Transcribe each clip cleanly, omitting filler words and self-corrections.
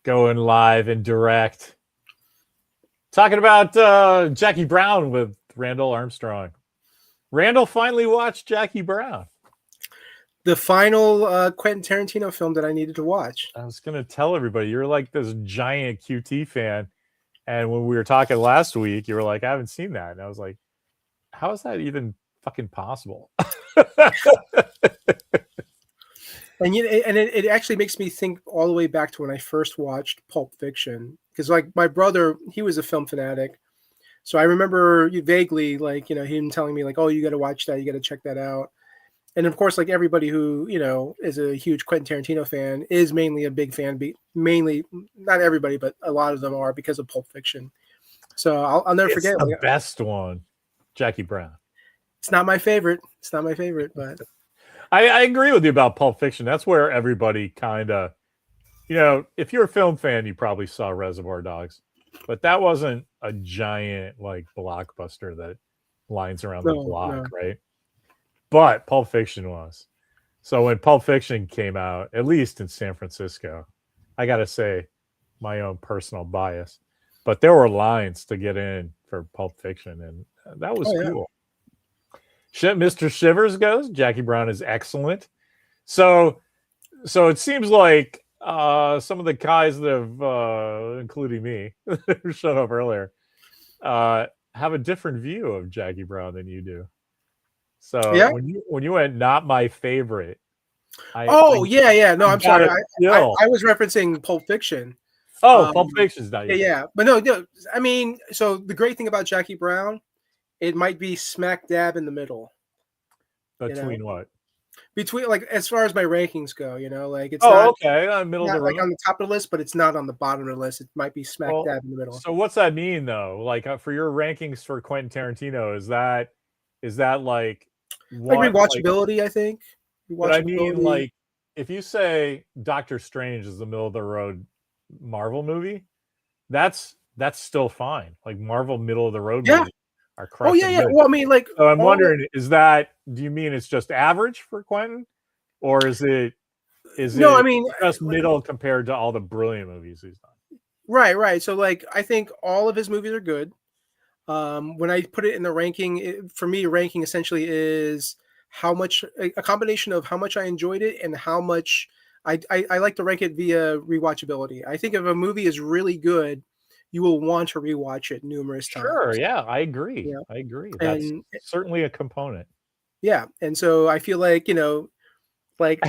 Going live and direct. Talking about Jackie Brown with Randall Armstrong. Randall finally watched Jackie Brown. The final Quentin Tarantino film that I needed to watch. I was going to tell everybody, you're like this giant QT fan. And when we were talking last week, you were like, I haven't seen that. And I was like, how is that even fucking possible? And it actually makes me think all the way back to when I first watched Pulp Fiction, because like my brother, he was a film fanatic, so I remember vaguely like him telling me like, oh, you got to watch that, you got to check that out. And of course, like everybody who is a huge Quentin Tarantino fan is mainly a big fan. Mainly, not everybody, but a lot of them are because of Pulp Fiction. So I'll never forget the best one, Jackie Brown. It's not my favorite. But. I agree with you about Pulp Fiction. That's where everybody kind of, if you're a film fan, you probably saw Reservoir Dogs, but that wasn't a giant like blockbuster that lines around the block, right? But Pulp Fiction was. So when Pulp Fiction came out, at least in San Francisco, I got to say my own personal bias, but there were lines to get in for Pulp Fiction, and that was cool. Mr. Shivers goes, Jackie Brown is excellent. So it seems like some of the guys that have, including me, who showed up earlier, have a different view of Jackie Brown than you do. So when you went, not my favorite. No, I'm sorry. I was referencing Pulp Fiction. Oh, Pulp Fiction's not. Yeah, but no. I mean, so the great thing about Jackie Brown, it might be smack dab in the middle. Between what? Between, like, as far as my rankings go, like it's middle of the like on the top of the list, but it's not on the bottom of the list. It might be smack dab in the middle. So what's that mean though? Like for your rankings for Quentin Tarantino, is that like rewatchability? I think. But I mean, like, if you say Doctor Strange is the middle of the road Marvel movie, that's still fine. Like Marvel middle of the road movies are crushing. Oh yeah. Well, I mean, like, so I'm wondering, do you mean it's just average for Quentin, or is it just middle compared to all the brilliant movies he's done? Right. So like, I think all of his movies are good. When I put it in the ranking, for me, ranking essentially is how much, a combination of how much I enjoyed it and how much I like to rank it via rewatchability. I think if a movie is really good, you will want to rewatch it numerous times. Sure, yeah, I agree. Yeah. I agree. That's certainly a component. Yeah, and so I feel like, like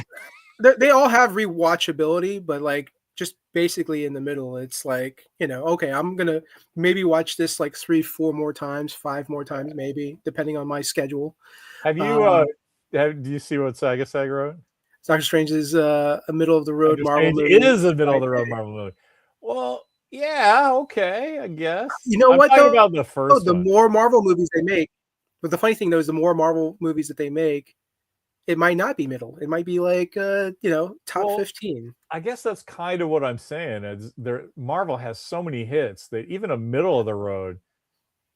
they all have rewatchability, but like just basically in the middle, it's like, okay, I'm gonna maybe watch this like 3-4 more times, 5 more times, maybe, depending on my schedule. Have you do you see what Sagasag wrote? Doctor Strange is a middle of the road Marvel movie. It is a middle of the road Marvel movie. Well, yeah, okay, I guess. You know what though? About the first the more Marvel movies they make, but the funny thing though is the more Marvel movies that they make, it might not be middle. It might be like top 15. I guess that's kind of what I'm saying. Marvel has so many hits that even a middle of the road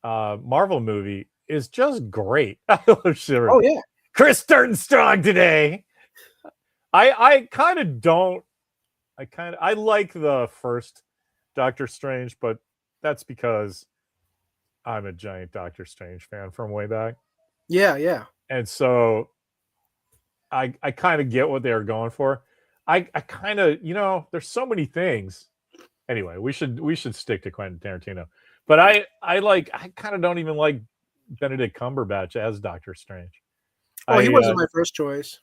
Marvel movie is just great. Oh yeah. Chris starting strong today. I kind of don't. I like the first Doctor Strange, but that's because I'm a giant Doctor Strange fan from way back. Yeah. And so I kind of get what they were going for. I kind of, there's so many things. Anyway, we should stick to Quentin Tarantino. But I kind of don't even like Benedict Cumberbatch as Doctor Strange. Oh, he wasn't my first choice.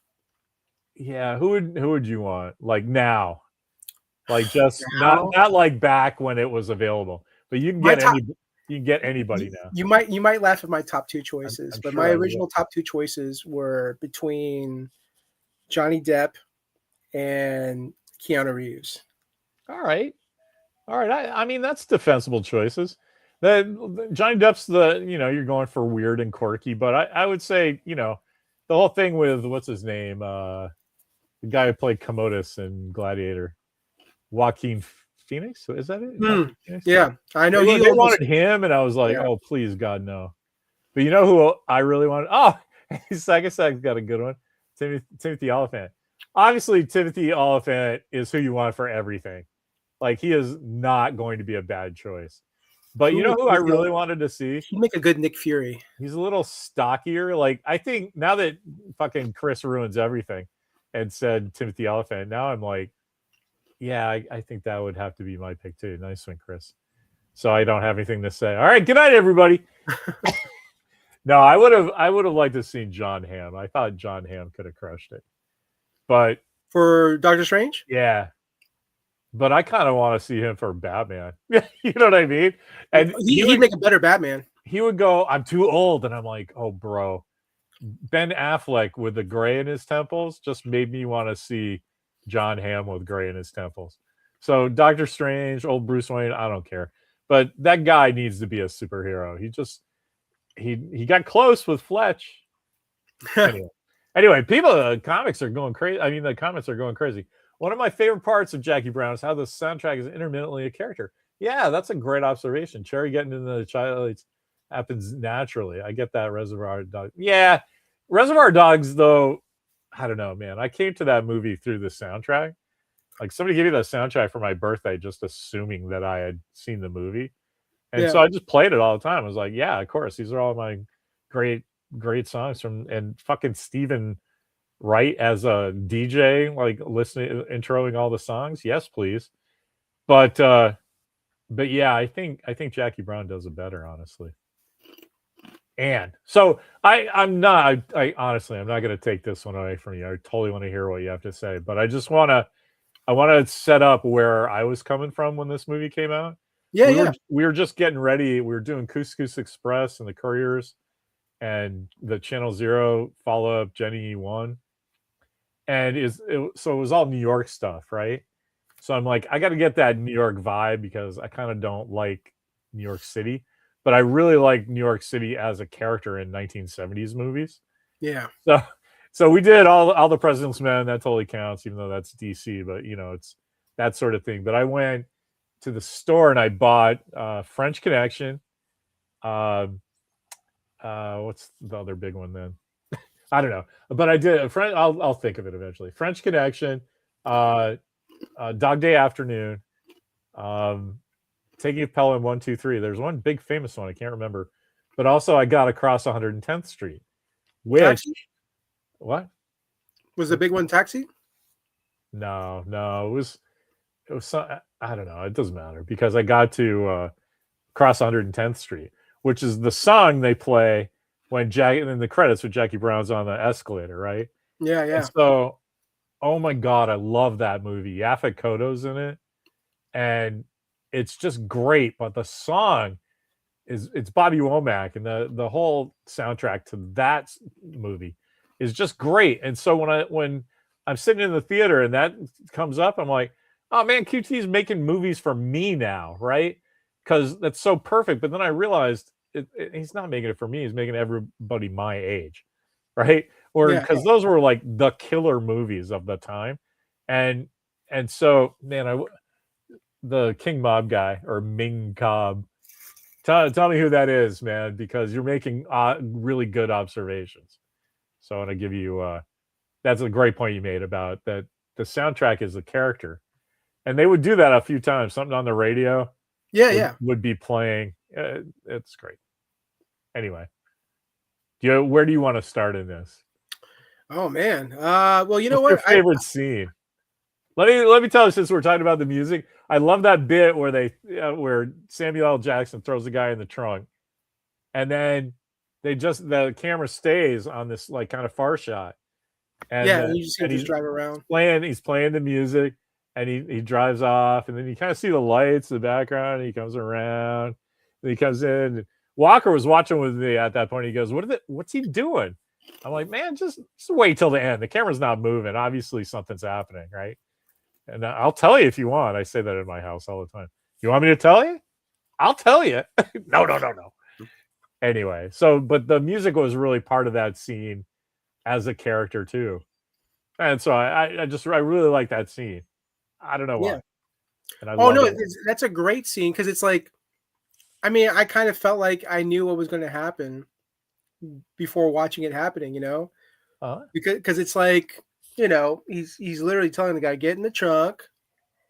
Yeah, who would you want? Like now? Like just not like back when it was available. But you can get anybody now. You might laugh at my top 2 choices, but my original top 2 choices were between Johnny Depp and Keanu Reeves. All right. I mean, that's defensible choices. Johnny Depp's you're going for weird and quirky, but I would say, the whole thing with what's his name, the guy who played Commodus in Gladiator, Joaquin Phoenix, is that it? Yeah, I know. They wanted him, and I was like, oh, please, God, no. But you know who I really wanted? Oh, Sagasag's got a good one. Timothy Oliphant. Obviously, Timothy Oliphant is who you want for everything. Like he is not going to be a bad choice. But you Who know would who I make really wanted to see? he'd make a good Nick Fury. He's a little stockier. Like I think now that fucking Chris ruins everything and said Timothy Elephant, now I'm like, yeah, I think that would have to be my pick too. Nice one, Chris. So I don't have anything to say. All right, good night, everybody. No, I would have liked to see John Hamm. I thought John Hamm could have crushed it. But For Doctor Strange? yeah. But I kind of want to see him for Batman. You know what I mean? And He'd make a better Batman. he would go, I'm too old. And I'm like, oh, bro. Ben Affleck with the gray in his temples just made me want to see John Hamm with gray in his temples. So Doctor Strange, old Bruce Wayne, I don't care. But that guy needs to be a superhero. He got close with Fletch. Anyway, people, comics are going crazy. I mean, the comments are going crazy. One of my favorite parts of Jackie Brown is how the soundtrack is intermittently a character. Yeah, that's a great observation. Cherry getting into the child happens naturally. I get that. Reservoir Dogs. Yeah, Reservoir Dogs, though, I don't know, man. I came to that movie through the soundtrack. Like somebody gave me the soundtrack for my birthday, just assuming that I had seen the movie. And so I just played it all the time. I was like, yeah, of course. These are all my great songs from, and fucking Stephen Wright as a DJ, like listening, introing all the songs. Yes, please. But yeah, I think Jackie Brown does it better, honestly. And so I'm not honestly, I'm not going to take this one away from you. I totally want to hear what you have to say, but I want to set up where I was coming from when this movie came out. We were just getting ready. We were doing Couscous Express and the Couriers and the Channel Zero follow-up Jenny 1. And so it was all New York stuff, right? So I'm like, I got to get that New York vibe because I kind of don't like New York City, but I really like New York City as a character in 1970s movies. Yeah. So we did all the President's Men. That totally counts, even though that's DC. But it's that sort of thing. But I went to the store and I bought French Connection. What's the other big one then? I don't know, but I did. I'll think of it eventually. French Connection, Dog Day Afternoon, Taking a Pelham 1, 2, 3. There's one big famous one I can't remember, but also I got Across 110th Street. Which Taxi? What Was the big one Taxi? No, it was some, I don't know. It doesn't matter because I got to Across 110th Street, which is the song they play when in the credits with Jackie Brown's on the escalator, right? Yeah. And so, oh my God, I love that movie. Yaphet Kotto's in it, and it's just great. But the song it's Bobby Womack, and the whole soundtrack to that movie is just great. And so when I'm sitting in the theater and that comes up, I'm like, oh man, QT's making movies for me now, right? Because that's so perfect. But then I realized he's not making it for me. He's making everybody my age, right? Or because those were like the killer movies of the time. And so, man, the King Mob guy or Ming Cobb, tell me who that is, man, because you're making really good observations. So I want to give you that's a great point you made about that. The soundtrack is a character, and they would do that a few times. Something on the radio, would be playing. It's great. Anyway, where do you want to start in this? Oh man, well, you know what? Your favorite scene? Let me tell you, since we're talking about the music, I love that bit where Samuel L. Jackson throws the guy in the trunk, and then the camera stays on this like kind of far shot. And you just see him just drive around. He's playing the music, and he drives off, and then you kind of see the lights in the background, and he comes around, and he comes in. Walker was watching with me at that point. He goes, what's he doing? I'm like, man, just wait till the end. The camera's not moving. Obviously something's happening, right? And I'll tell you if you want. I say that in my house all the time. You want me to tell you? I'll tell you. No. Anyway, but the music was really part of that scene as a character too. And so I really like that scene. I don't know why. And that's a great scene because it's like, I mean, I kind of felt like I knew what was going to happen before watching it happening, because it's like, he's literally telling the guy, get in the trunk,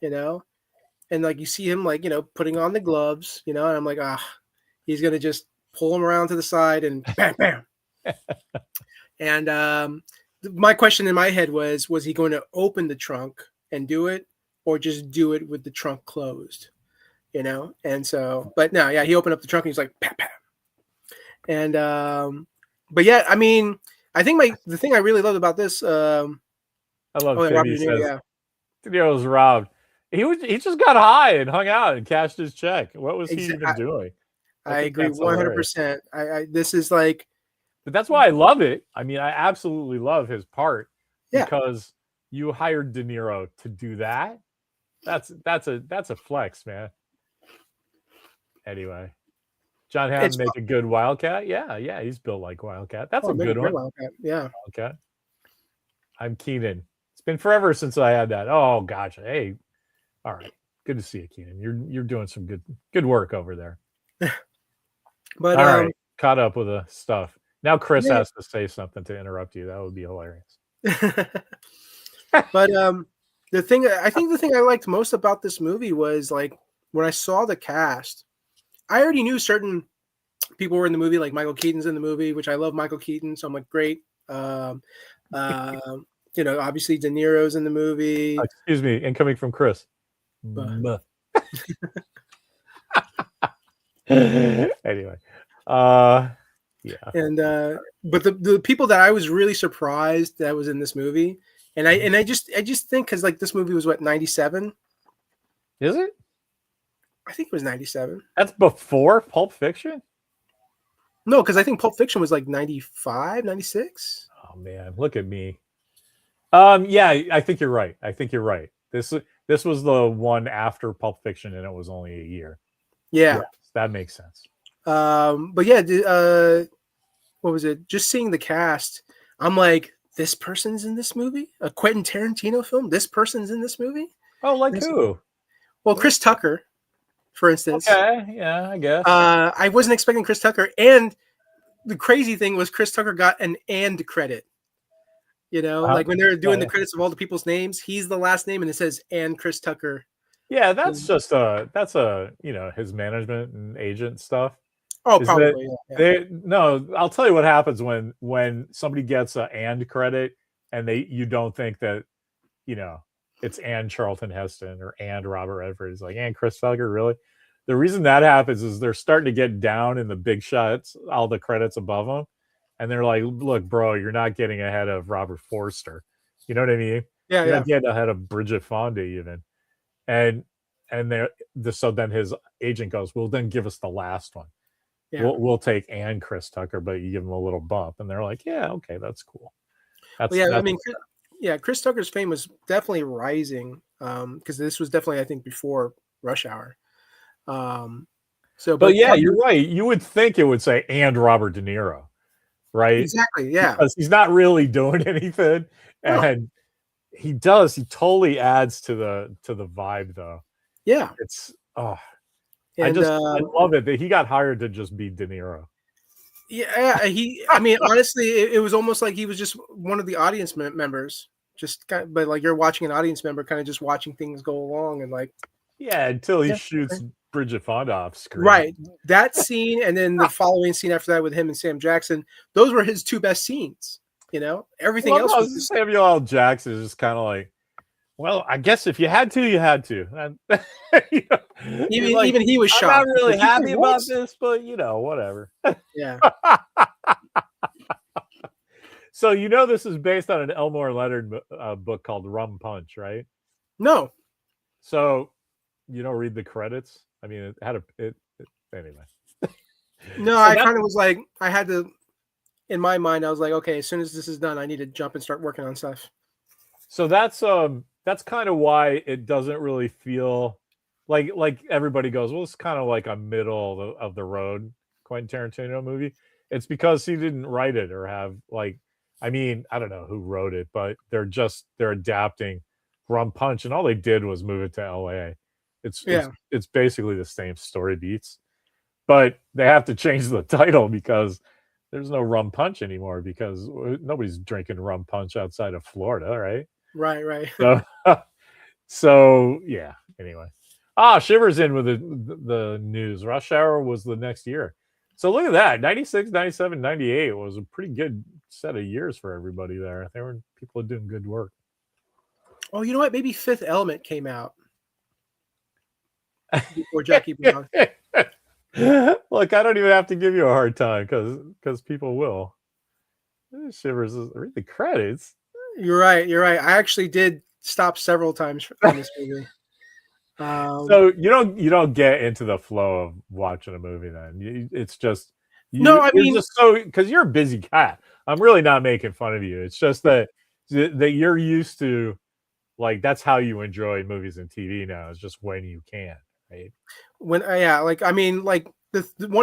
and and like you see him like putting on the gloves, and I'm like, he's gonna just pull him around to the side and bam, bam. And my question in my head was he going to open the trunk and do it, or just do it with the trunk closed? And so, but no, yeah, he opened up the trunk and he's like, bam, bam. And but yeah, I mean, I think the thing I really love about this, I love Robert Timmy De Niro, says De Niro's robbed. He just got high and hung out and cashed his check. What was he even doing? I agree 100%. This is like, but that's why I love it. I mean, I absolutely love his part because you hired De Niro to do that. That's a flex, man. Anyway, John Hamm make a good Wildcat. Yeah, he's built like Wildcat. That's a good one. Wildcat. Yeah. Wildcat. I'm Keenan. It's been forever since I had that. Oh gosh. Hey, all right. Good to see you, Keenan. You're doing some good work over there. But all right, caught up with the stuff. Now Chris has to say something to interrupt you. That would be hilarious. But the thing I liked most about this movie was like when I saw the cast, I already knew certain people were in the movie, like Michael Keaton's in the movie, which I love Michael Keaton, so I'm like, great. Obviously De Niro's in the movie. Excuse me, incoming from Chris. Anyway, yeah. And but the people that I was really surprised that was in this movie, and I just think because like this movie was what, 97? Is it? I think it was 97. That's before Pulp Fiction? No, because I think Pulp Fiction was like 95, 96. Oh man, look at me. Yeah, I think you're right. This was the one after Pulp Fiction, and it was only a year. Yeah. Yes, that makes sense. But yeah, what was it? Just seeing the cast, I'm like, this person's in this movie? A Quentin Tarantino film? This person's in this movie? Oh, like who? Well, Chris Tucker, for instance. Okay, yeah, I guess. I wasn't expecting Chris Tucker, and the crazy thing was Chris Tucker got an "and" credit. Like when they're doing the credits of all the people's names, he's the last name, and it says "and Chris Tucker." Yeah, that's just his management and agent stuff. Oh, probably. No, I'll tell you what happens when somebody gets an "and" credit, and you don't think that it's "and Charlton Heston" or "and Robert Redford." It's like "and Chris Tucker." Really, the reason that happens is they're starting to get down in the big shots, all the credits above them. And they're like, look, bro, you're not getting ahead of Robert Forster. You know what I mean? Yeah, you're not getting ahead of Bridget Fonda even. And so then his agent goes, well, then give us the last one. Yeah. We'll take "and Chris Tucker, but you give him a little bump. And they're like, yeah, okay, that's cool. Chris Tucker's fame was definitely rising because this was definitely, I think, before Rush Hour. But yeah, you're right. You would think it would say "and Robert De Niro." Right? Exactly. Yeah. Because he's not really doing anything. And he totally adds to the vibe though. Yeah. It's I love it that he got hired to just be De Niro. Yeah, I mean, honestly, it was almost like he was just one of the audience members. But like you're watching an audience member kind of just watching things go along and like. Yeah, until he shoots Bridget Fonda off screen. Right. That scene and then the following scene after that with him and Sam Jackson, those were his two best scenes. Everything else was Samuel L. Jackson is just kind of like, well, I guess if you had to, you had to. Even he was shocked. I'm not really happy about this, but whatever. Yeah. So this is based on an Elmore Leonard book called Rum Punch, right? No. So you don't read the credits? I mean, it had anyway. No, so I kind of was like, I had to, in my mind, I was like, okay, as soon as this is done, I need to jump and start working on stuff. So that's kind of why it doesn't really feel like everybody goes, well, it's kind of like a middle of the road Quentin Tarantino movie. It's because he didn't write it or have I don't know who wrote it, but they're adapting Rum Punch, and all they did was move it to LA. It's basically the same story beats, but they have to change the title because there's no Rum Punch anymore because nobody's drinking Rum Punch outside of Florida, right? Right. So yeah. Anyway, Shivers in with the news. Rush Hour was the next year. So look at that. 96, 97, 98 was a pretty good set of years for everybody there. People are doing good work. Oh, you know what? Maybe Fifth Element came out before Jackie Brown. Look, I don't even have to give you a hard time because people will. Shivers is read the credits. You're right. I actually did stop several times in this movie. So you don't get into the flow of watching a movie then. It's just just so because you're a busy cat. I'm really not making fun of you. It's just that you're used to like that's how you enjoy movies and TV now. It's just when you can, right? One of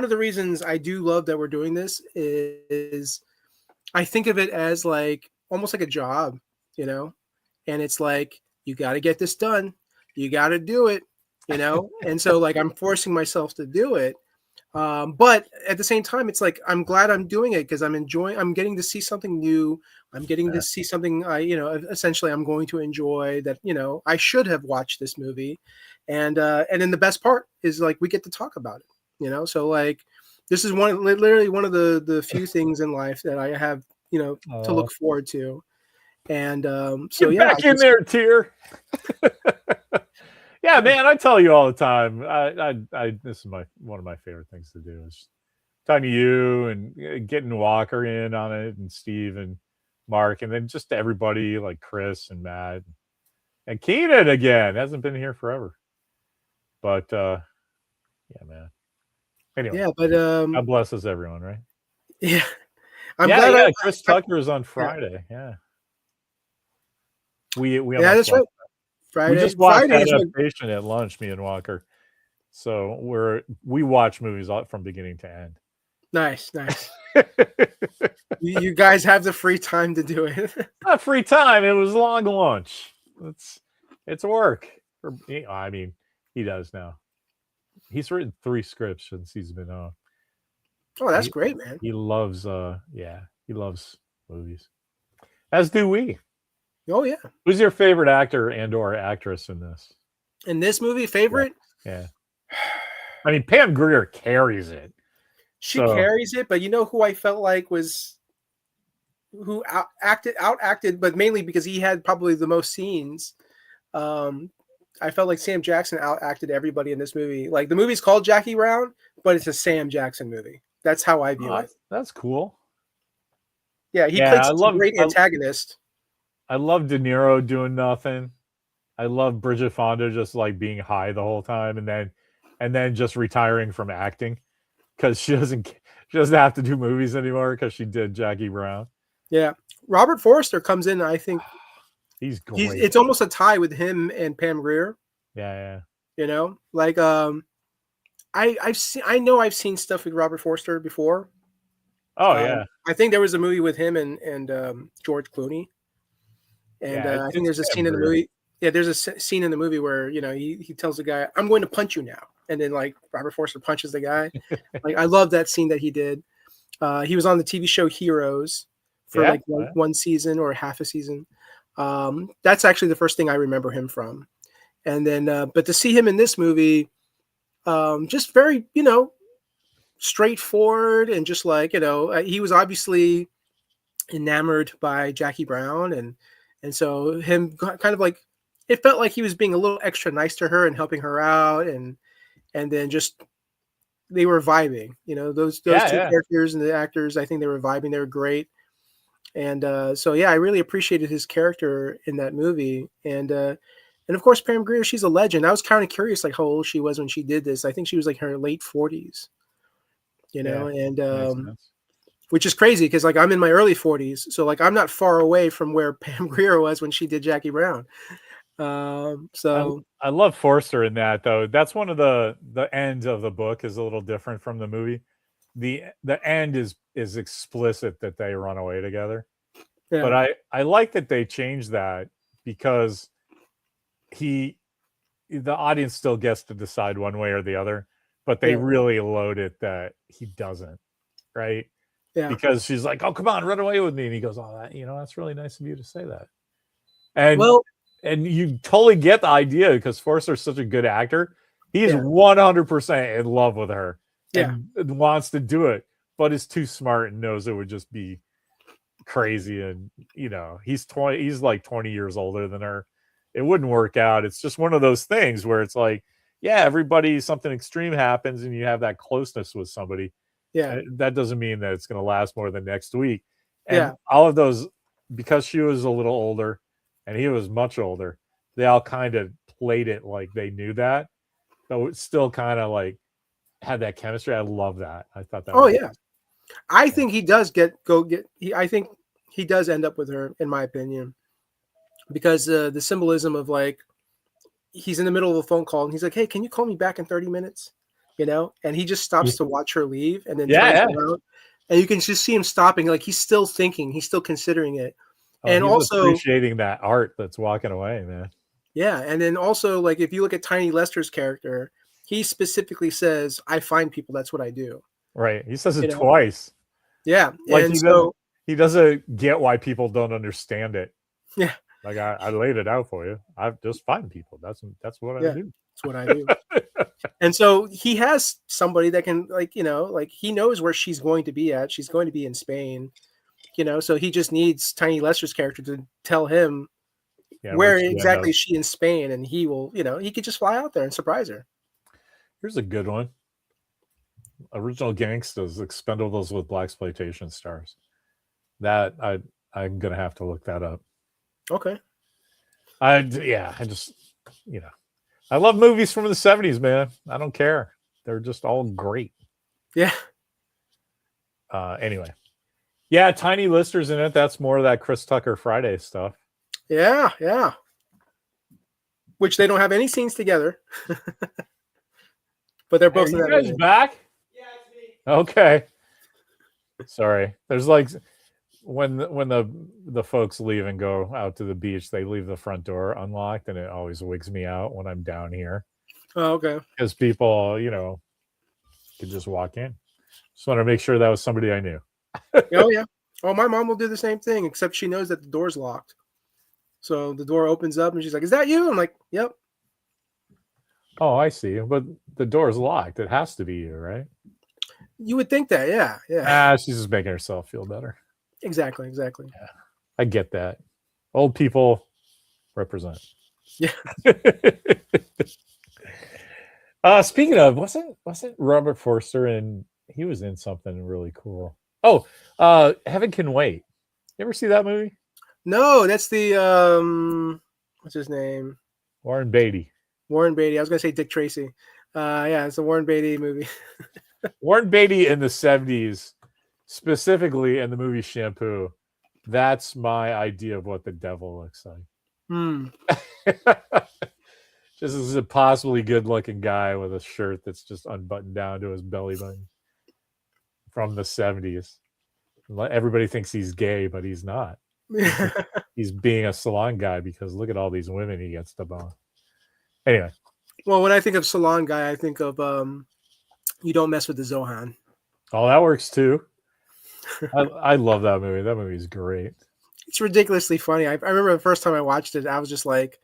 the reasons I do love that we're doing this is I think of it as like almost like a job, and it's like you got to get this done. You got to do it, and so like I'm forcing myself to do it. But at the same time, it's like I'm glad I'm doing it because I'm getting to see something new. I'm getting to see something essentially I'm going to enjoy that, I should have watched this movie. And then the best part is like we get to talk about it, so like this is literally one of the few things in life that I have, to look forward to. And so Get back in there, Tier. Yeah, man, I tell you all the time. This is one of my favorite things to do is talking to you and getting Walker in on it and Steve and Mark and then just everybody like Chris and Matt and Keenan again hasn't been here forever. But yeah, man. Anyway, yeah, but God blesses everyone, right? Yeah, I'm glad. Chris Tucker is on Friday. Yeah, we that's right. Friday. We just watched adaptation at lunch, me and Walker. So we watch movies from beginning to end. Nice. You guys have the free time to do it. Not free time. It was long lunch. It's work. I mean, he does now. He's written 3 scripts since he's been on. Oh, that's great, man. He loves he loves movies. As do we. Oh yeah. Who's your favorite actor and or actress in this? In this movie, favorite? Yeah. I mean, Pam Grier carries it. She carries it, but you know who I felt like was who outacted, but mainly because he had probably the most scenes. I felt like Sam Jackson outacted everybody in this movie. Like the movie's called Jackie Brown, but it's a Sam Jackson movie. That's how I view it. That's cool. Yeah, he played a great antagonist. I love De Niro doing nothing. I love Bridget Fonda just like being high the whole time and then just retiring from acting because she doesn't have to do movies anymore because she did Jackie Brown. Yeah, Robert Forster comes in. I think he's great. It's almost a tie with him and Pam Grier. Yeah. Like I've seen stuff with Robert Forster before. Oh yeah, I think there was a movie with him and George Clooney. And I think there's a scene in the movie. Yeah, there's a scene in the movie where he tells the guy, "I'm going to punch you now," and then like Robert Forster punches the guy. Like I love that scene that he did. He was on the TV show Heroes for one season or half a season. That's actually the first thing I remember him from. And then, but to see him in this movie, just very straightforward and just like he was obviously enamored by Jackie Brown and so him kind of like, it felt like he was being a little extra nice to her and helping her out. And then just, they were vibing, those two characters and the actors, I think they were vibing. They were great. And so, yeah, I really appreciated his character in that movie. And of course, Pam Grier, she's a legend. I was kind of curious, like how old she was when she did this. I think she was like her late 40s, and which is crazy because like I'm in my early 40s, so like I'm not far away from where Pam Grier was when she did Jackie Brown. So I love Forster in that though. That's one of the ends of the book is a little different from the movie. The end is explicit that they run away together. Yeah. But I like that they changed that because the audience still gets to decide one way or the other, but they really load it that he doesn't, right? Yeah. Because she's like, "Oh, come on, run away with me," and he goes, "Oh, that's really nice of you to say that." And you totally get the idea because Forster's such a good actor He's 100% in love with her and wants to do it, but is too smart and knows it would just be crazy. And he's like 20 years older than her. It wouldn't work out. It's just one of those things where it's like, something extreme happens and you have that closeness with somebody. Yeah. That doesn't mean that it's going to last more than next week. And all of those, because she was a little older and he was much older, they all kind of played it like they knew that. So it's still kind of like had that chemistry. I love that. I thought that. I think he does I think he does end up with her, in my opinion, because the symbolism of like, he's in the middle of a phone call and he's like, "Hey, can you call me back in 30 minutes?" And he just stops to watch her leave and then turns around, and you can just see him stopping, like he's still thinking, he's still considering it. And he's also appreciating that art that's walking away, man. Yeah, and then also, like, if you look at Tiny Lester's character, he specifically says, "I find people. That's what I do." Right. He says it twice. Yeah, like he doesn't get why people don't understand it. Yeah, like I laid it out for you. I just find people. That's what I do. That's what I do. And so he has somebody that can, like he knows where she's going to be at. She's going to be in Spain, So he just needs Tiny Lester's character to tell him where exactly is she in Spain, and he will, he could just fly out there and surprise her. Here's a good one. Original Gangsters, Expendables with blaxploitation stars. That I'm gonna have to look that up. Okay. I just I love movies from the 70s, man. I don't care. They're just all great. Yeah. Anyway. Yeah, Tiny Lister's in it. That's more of that Chris Tucker Friday stuff. Yeah, yeah. Which they don't have any scenes together. But they're both in that movie. You guys back? Yeah, it's me. Okay. Sorry. There's like when the folks leave and go out to the beach, they leave the front door unlocked, and it always wigs me out when I'm down here. Oh, okay. Because people, could just walk in. Just want to make sure that was somebody I knew. Oh, yeah. Oh, my mom will do the same thing, except she knows that the door's locked. So the door opens up and she's like, "Is that you?" I'm like, "Yep." Oh, I see. But the door's locked. It has to be you, right? You would think that, yeah. She's just making herself feel better. Exactly. Yeah, I get that. Old people represent. Yeah. Speaking of, wasn't Robert Forster in? He was in something really cool. Oh, Heaven Can Wait. You ever see that movie? No, that's the what's his name? Warren Beatty. Warren Beatty. I was gonna say Dick Tracy. Yeah, it's a Warren Beatty movie. Warren Beatty in the 70s, specifically in the movie Shampoo. That's my idea of what the devil looks like. Just as a possibly good-looking guy with a shirt that's just unbuttoned down to his belly button from the 70s. Everybody thinks he's gay, but he's not. He's being a salon guy because look at all these women he gets to bone. Anyway. Well, when I think of salon guy, I think of You Don't Mess with the Zohan. Oh, that works too. I love that movie. That movie is great. It's ridiculously funny. I remember the first time I watched it, I was just like,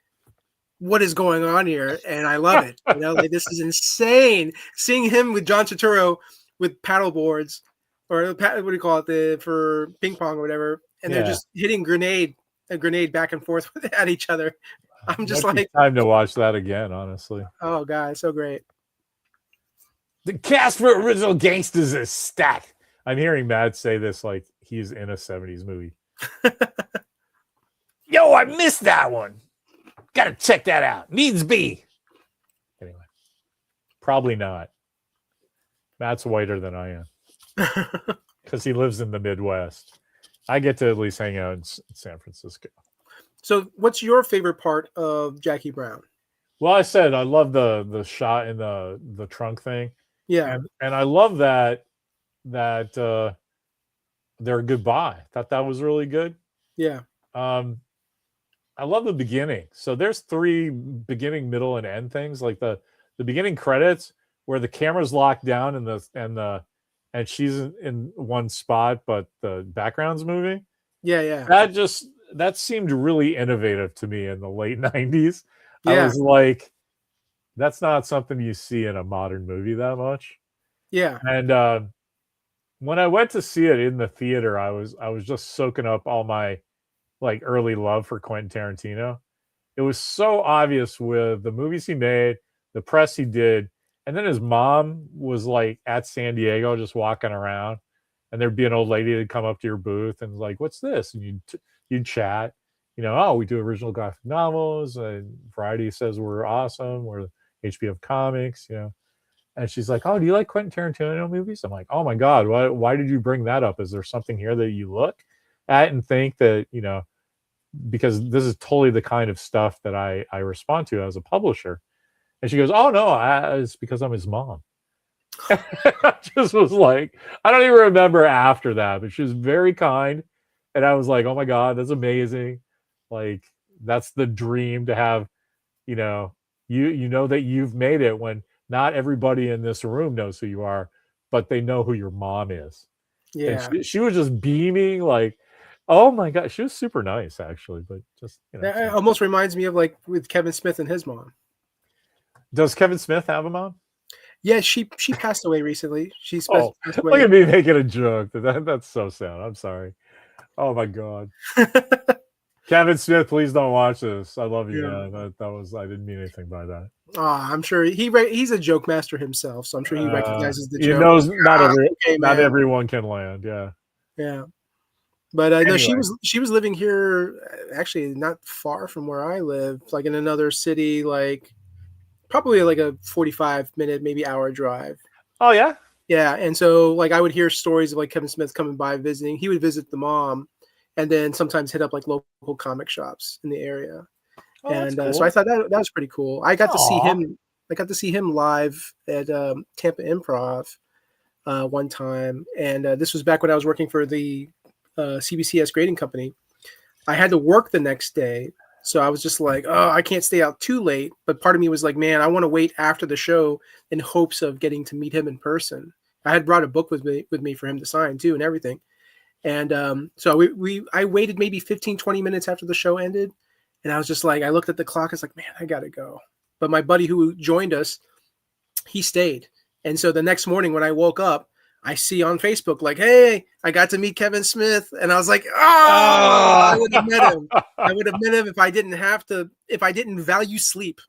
"What is going on here?" And I love it. Like, this is insane. Seeing him with John Turturro with paddle boards, or what do you call it, for ping pong or whatever, and they're just hitting a grenade back and forth at each other. I'm just like, time to watch that again, honestly. Oh god, so great. The cast for Original Gangsters is stacked. I'm hearing Matt say this like he's in a 70s movie. Yo, I missed that one. Gotta check that out. Needs be. Anyway, probably not. Matt's whiter than I am because he lives in the Midwest. I get to at least hang out in San Francisco. So what's your favorite part of Jackie Brown? Well, I said I love the shot in the trunk thing. Yeah. And I love that their goodbye. Thought that was really good. Yeah. I love the beginning. So there's 3 beginning, middle, and end things. Like the beginning credits where the camera's locked down and she's in one spot, but the background's moving. Yeah. That seemed really innovative to me in the late 90s. Yeah. I was like, That's not something you see in a modern movie that much. Yeah. And when I went to see it in the theater, I was just soaking up all my like early love for Quentin Tarantino. It was so obvious with the movies he made, the press he did, and then his mom was like at San Diego just walking around, and there'd be an old lady that'd come up to your booth and like, "What's this?" And you'd chat, "Oh, we do original graphic novels, and Variety says we're awesome. We're HBO Comics, And she's like, "Oh, do you like Quentin Tarantino movies?" I'm like, "Oh my God, why did you bring that up? Is there something here that you look at and think that, because this is totally the kind of stuff that I respond to as a publisher?" And she goes, "Oh no, it's because I'm his mom." I just was like, I don't even remember after that, but she was very kind. And I was like, "Oh my God, that's amazing. Like, that's the dream to have, you know, you know that you've made it when not everybody in this room knows who you are, but they know who your mom is." And Yeah. she was just beaming, like, oh my God. She was super nice, actually, but just, It almost reminds me of like with Kevin Smith and his mom. Does Kevin Smith have a mom? Yeah, she passed away recently. She Oh, passed look away. at me making a joke. That's so sad. I'm sorry. Oh my God. Kevin Smith, please don't watch this. I love you, Yeah. man. I didn't mean anything by that. I'm sure he's a joke master himself, so I'm sure he recognizes the He joke. knows Okay, not man. everyone can land. Yeah. Yeah. But no, Anyway. she was living here, actually not far from where I live, like in another city, like probably like a 45-minute, maybe hour drive. Oh yeah. Yeah, and so like I would hear stories of like Kevin Smith coming by visiting. He would visit the mom, and then sometimes hit up like local comic shops in the area. Oh, that's And cool. so I thought that was pretty cool. I got to see Aw. him. I got to see him live at Tampa Improv one time, and this was back when I was working for the CBCS grading company. I had to work the next day, so I was just like, "Oh, I can't stay out too late." But part of me was like, "Man, I want to wait after the show in hopes of getting to meet him in person." I had brought a book with me for him to sign too, and everything. And so I waited maybe 15, 20 minutes after the show ended, and I was just like, I looked at the clock. I was like, "Man, I gotta go." But my buddy who joined us, he stayed. And so the next morning when I woke up, I see on Facebook like, "Hey, I got to meet Kevin Smith," and I was like, "Oh, I would have met him. I would have met him if I didn't value sleep."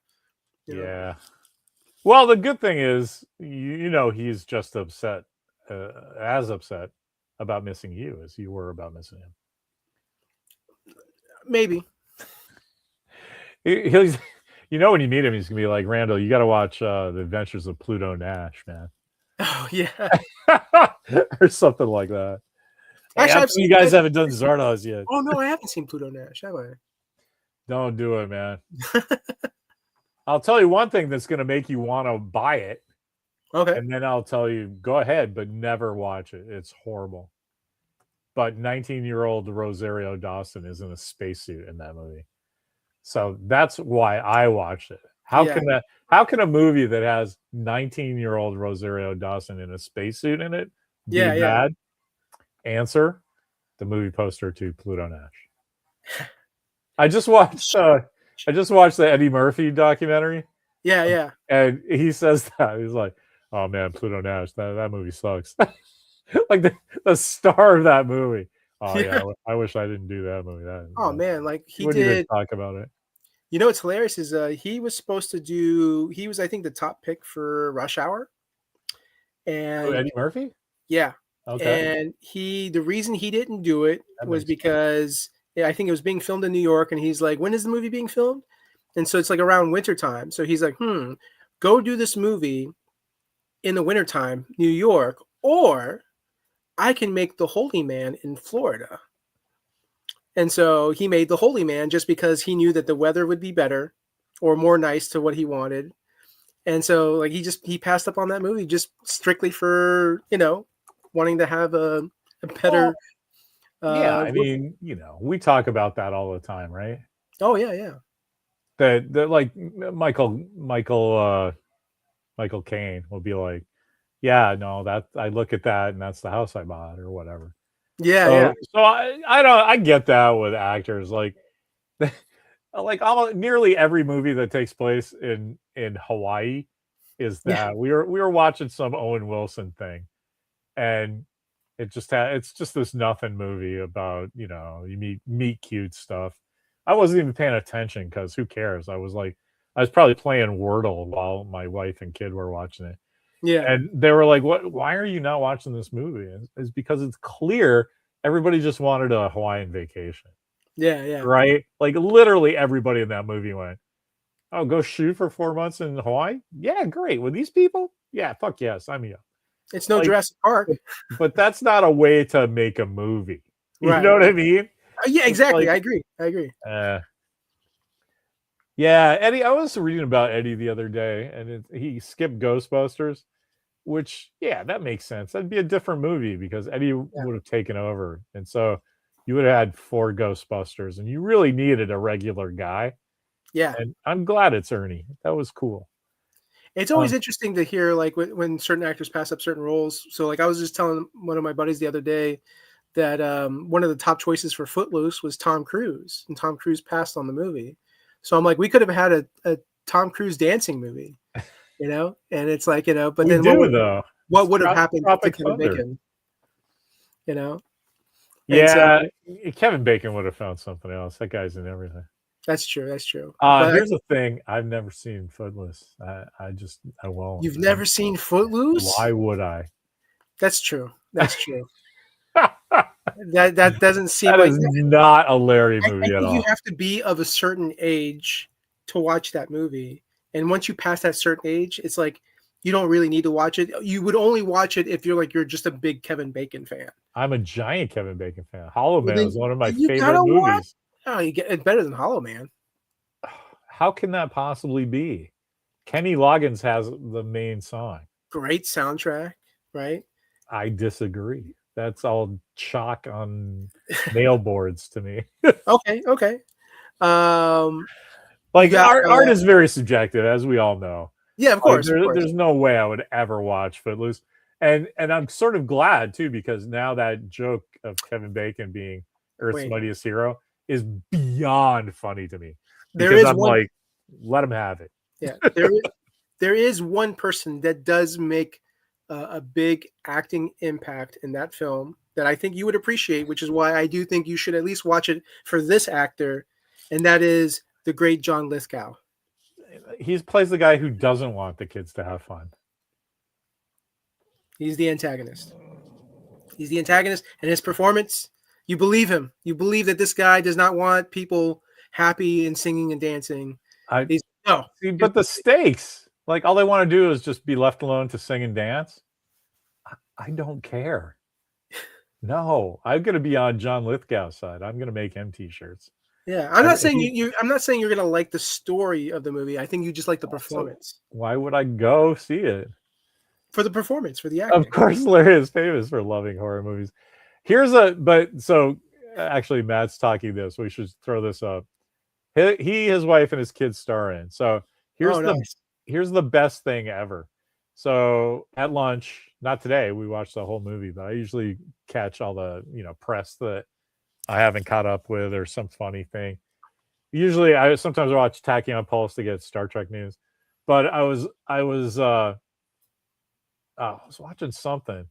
Yeah. Well, the good thing is, he's just upset, as upset about missing you as you were about missing him. Maybe. He's, when you meet him, he's gonna be like, "Randall, you got to watch The Adventures of Pluto Nash, man," Oh yeah. or something like that. Actually, You guys haven't done Zardoz yet. Oh no, I haven't seen Pluto Nash, have I? Don't do it, man. I'll tell you one thing that's going to make you want to buy it. Okay. And then I'll tell you, go ahead, but never watch it. It's horrible. But 19-year-old Rosario Dawson is in a spacesuit in that movie. So that's why I watched it. How can a movie that has 19-year-old Rosario Dawson in a spacesuit in it be bad? Answer: the movie poster to Pluto Nash. I just watched the Eddie Murphy documentary. Yeah. And he says that. He's like, "Oh man, Pluto Nash, that movie sucks." Like the star of that movie. Oh yeah, I wish I didn't do that movie. Man, like he wouldn't did. Even talk about it. What's hilarious is he was supposed to do. He was, I think, the top pick for Rush Hour. And Eddie Murphy. Yeah. Okay. And the reason he didn't do it was because I think it was being filmed in New York, and he's like, "When is the movie being filmed?" And so it's like around wintertime. So he's like, go do this movie in the wintertime, New York, or I can make The Holy Man in Florida. And so he made The Holy Man just because he knew that the weather would be better or more nice to what he wanted. And so like he passed up on that movie just strictly for, wanting to have a better. Yeah, I mean, we talk about that all the time, right? Oh yeah. That like Michael Caine will be like, "Yeah, no, that I look at that and that's the house I bought," or whatever. Yeah. So I get that with actors. Like like almost nearly every movie that takes place in Hawaii is Yeah. that we were watching some Owen Wilson thing, and it's just this nothing movie about, you meet cute stuff. I wasn't even paying attention because who cares? I was probably playing Wordle while my wife and kid were watching it. Yeah. And they were like, "What? Why are you not watching this movie?" And it's because it's clear everybody just wanted a Hawaiian vacation, Yeah. Yeah. right? Like literally everybody in that movie went, "Oh, go shoot for 4 months in Hawaii? Yeah, great. With these people? Yeah, fuck yes, I'm here." It's no Like, Jurassic Park. but that's not a way to make a movie. You Right. know what I mean? Yeah, It's exactly. like, I agree. I agree. yeah, Eddie. I was reading about Eddie the other day, and he skipped Ghostbusters. Which, yeah, that makes sense. That'd be a different movie because Eddie Yeah. would have taken over. And so you would have had 4 Ghostbusters, and you really needed a regular guy. Yeah. And I'm glad it's Ernie. That was cool. It's always interesting to hear like when certain actors pass up certain roles. So like I was just telling one of my buddies the other day that one of the top choices for Footloose was Tom Cruise, and Tom Cruise passed on the movie. So I'm like, we could have had a Tom Cruise dancing movie, and it's like, but We then do, though. what would have happened to Tropic Kevin Thunder. Bacon? And Yeah, so, Kevin Bacon would have found something else. That guy's in everything. that's true. That's true. Here's the thing. I've never seen Footloose. I won't. You've never seen Footloose? Why would I? That's true. That's true. that doesn't seem That like is not a Larry movie I at think all. you have to be of a certain age to watch that movie. And once you pass that certain age, it's like you don't really need to watch it. You would only watch it if you're just a big Kevin Bacon fan. I'm a giant Kevin Bacon fan. Hollow Man is one of my you favorite gotta watch. movies. Oh, you get it better than Hollow Man. How can that possibly be? Kenny Loggins has the main song. Great soundtrack, right? I disagree. That's all chalk on nail boards to me. Okay. Like got, art is very subjective, as we all know. Yeah, of course. There's no way I would ever watch Footloose. And I'm sort of glad too, because now that joke of Kevin Bacon being Earth's mightiest hero is beyond funny to me. Because I'm like, let him have it. Yeah, there is one person that does make a big acting impact in that film that I think you would appreciate, which is why I do think you should at least watch it for this actor, and that is the great John Lithgow. He plays the guy who doesn't want the kids to have fun. He's the antagonist. He's the antagonist, and his performance, you believe him. You believe that this guy does not want people happy and singing and dancing. But the stakes, like all they want to do is just be left alone to sing and dance. I don't care. No, I'm going to be on John Lithgow's side. I'm going to make him t-shirts. Yeah, I'm not saying I'm not saying you're going to like the story of the movie. I think you just like the performance. So why would I go see it? For the performance, for the acting. Of course, Larry is famous for loving horror movies. So actually, Matt's talking this. We should throw this up. He, his wife, and his kids star in. So here's the best thing ever. So at lunch, not today, we watched the whole movie, but I usually catch all the press that I haven't caught up with or some funny thing. Usually, sometimes I watch Tachyon Pulse to get Star Trek news, but I was watching something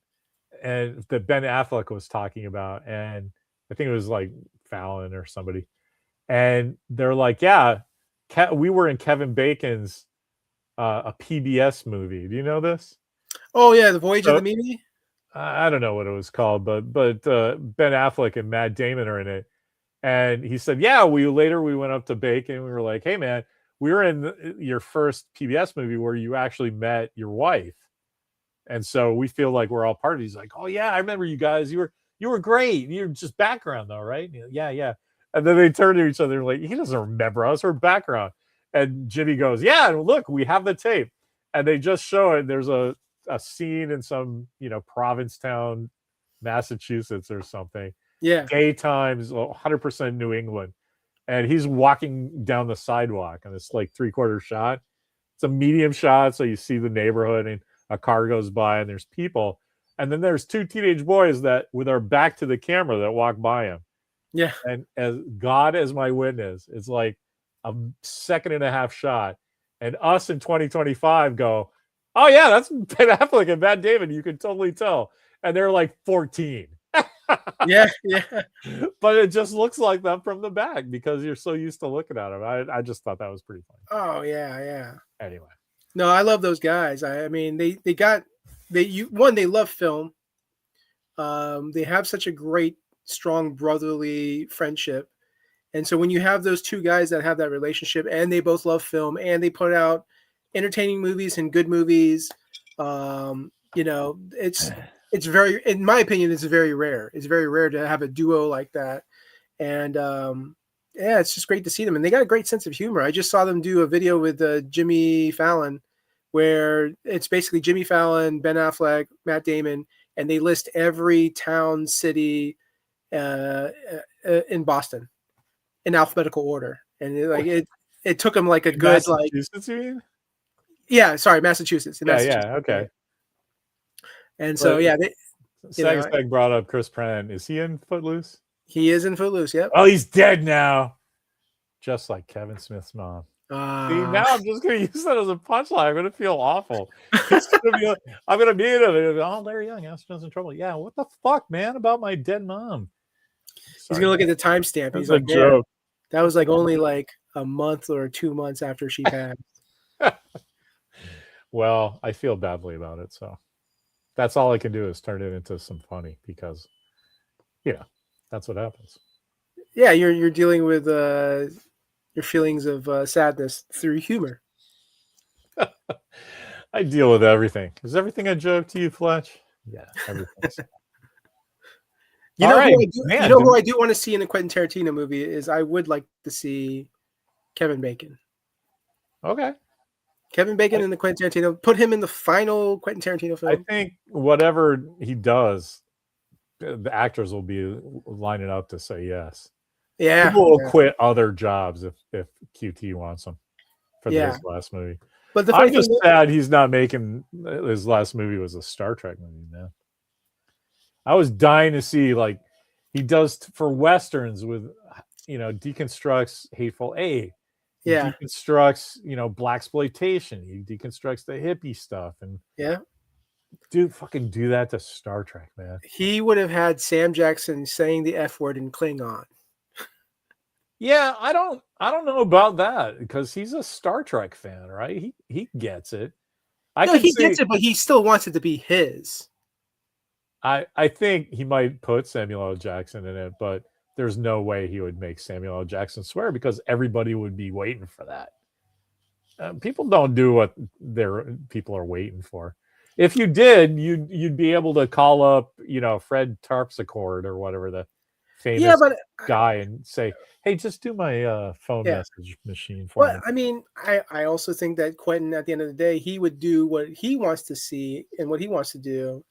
and that Ben Affleck was talking about, and I think it was like Fallon or somebody, and they're like, yeah, we were in Kevin Bacon's a PBS movie. Do you know this? Oh yeah, The Voyage of the Mimi. I don't know what it was called, but Ben Affleck and Matt Damon are in it, and he said, yeah, we went up to Bacon. We were like, hey man, we were in your first PBS movie where you actually met your wife. And so we feel like we're all part of it. He's like, oh yeah, I remember you guys. You were great. You're just background though, right? Yeah. And then they turn to each other like, he doesn't remember us. We're background. And Jimmy goes, yeah, look, we have the tape. And they just show it. There's a scene in some, Provincetown, Massachusetts or something. Yeah. Gay times, 100% New England. And he's walking down the sidewalk and it's like 3/4 shot. It's a medium shot. So you see the neighborhood and a car goes by and there's people. And then there's 2 teenage boys that with our back to the camera that walk by him. Yeah. And as God as my witness, it's like, a second and a half shot, and us in 2025 go, oh yeah, that's Ben Affleck and Matt Damon. You can totally tell, and they're like 14. Yeah. But it just looks like them from the back because you're so used to looking at them. I just thought that was pretty funny. Oh yeah. Anyway, No, I love those guys. I mean, they love film. They have such a great, strong brotherly friendship. And so when you have those two guys that have that relationship and they both love film and they put out entertaining movies and good movies, it's very, in my opinion, it's very rare. It's very rare to have a duo like that. And it's just great to see them. And they got a great sense of humor. I just saw them do a video with Jimmy Fallon where it's basically Jimmy Fallon, Ben Affleck, Matt Damon, and they list every town, city in Boston in alphabetical order, and it took them like a good Massachusetts, you mean? Yeah, sorry, Massachusetts. Yeah, okay. And so Sag brought up Chris Pratt. Is he in Footloose? He is in Footloose. Yep. Oh, he's dead now, just like Kevin Smith's mom. See, now I'm just going to use that as a punchline. I'm going to feel awful. I'm going to meet him. And oh, Larry Young, Astronaut's in trouble. Yeah, what the fuck, man, about my dead mom? He's going to look at the timestamp. He's like, joke. That was like only like a month or 2 months after she passed. Well, I feel badly about it, so that's all I can do is turn it into some funny because, that's what happens. Yeah, you're dealing with your feelings of sadness through humor. I deal with everything. Is everything a joke to you, Fletch? Yeah, everything's. Who I do want to see in a Quentin Tarantino movie is I would like to see Kevin Bacon. Okay. Kevin Bacon in the Quentin Tarantino. Put him in the final Quentin Tarantino film. I think whatever he does, the actors will be lining up to say yes. Yeah. People will quit other jobs if QT wants them for his last movie. But I'm just sad he's not making his last movie was a Star Trek movie, man. I was dying to see like he does for Westerns with, deconstructs Hateful Eight. He deconstructs, blaxploitation. He deconstructs the hippie stuff. And fucking do that to Star Trek, man. He would have had Sam Jackson saying the F word in Klingon. Yeah, I don't know about that because he's a Star Trek fan, right? He gets it. Gets it, but he still wants it to be his. I think he might put Samuel L. Jackson in it, but there's no way he would make Samuel L. Jackson swear because everybody would be waiting for that. People don't do what people are waiting for. If you did, you'd be able to call up, Fred Tarpsichord or whatever the famous guy and say, "Hey, just do my phone message machine for me." I mean, I also think that Quentin, at the end of the day, he would do what he wants to see and what he wants to do.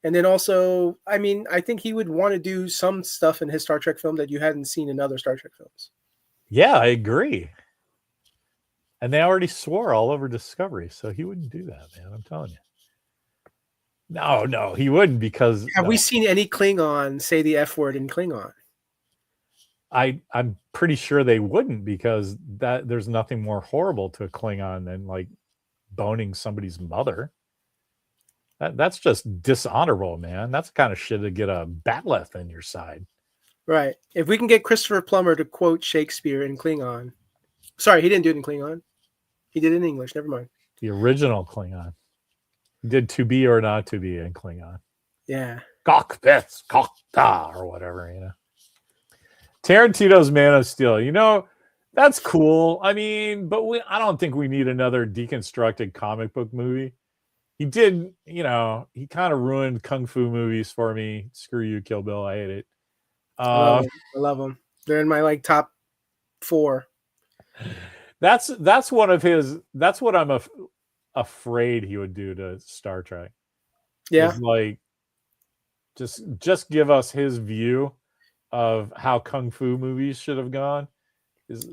And then also, I mean, I think he would want to do some stuff in his Star Trek film that you hadn't seen in other Star Trek films. Yeah, I agree. And they already swore all over Discovery, so he wouldn't do that, man. I'm telling you. No, he wouldn't because... Have we seen any Klingon say the F word in Klingon? I'm pretty sure they wouldn't because there's nothing more horrible to a Klingon than like boning somebody's mother. That's just dishonorable, man. That's the kind of shit to get a batleth in your side. Right. If we can get Christopher Plummer to quote Shakespeare in Klingon. Sorry, he didn't do it in Klingon. He did it in English. Never mind. The original Klingon. He did to be or not to be in Klingon. Yeah. Cockpits, cockta, or whatever, Tarantino's Man of Steel, that's cool. I mean, but I don't think we need another deconstructed comic book movie. He did, he kind of ruined kung fu movies for me. Screw you, Kill Bill. I hate it. I love them. They're in my top 4. That's one of his. That's what I'm afraid he would do to Star Trek. Yeah, like just give us his view of how kung fu movies should have gone. It's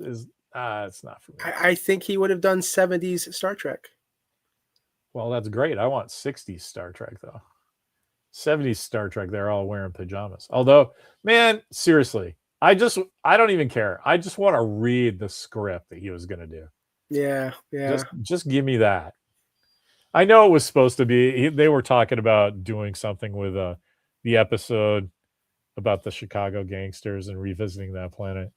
not for me. I think he would have done 70s Star Trek. Well, that's great. I want 60s Star Trek, though. 70s Star Trek, they're all wearing pajamas. Although, man, seriously, I don't even care. I just want to read the script that he was going to do. Yeah, yeah. Just give me that. I know it was supposed to be. They were talking about doing something with the episode about the Chicago gangsters and revisiting that planet.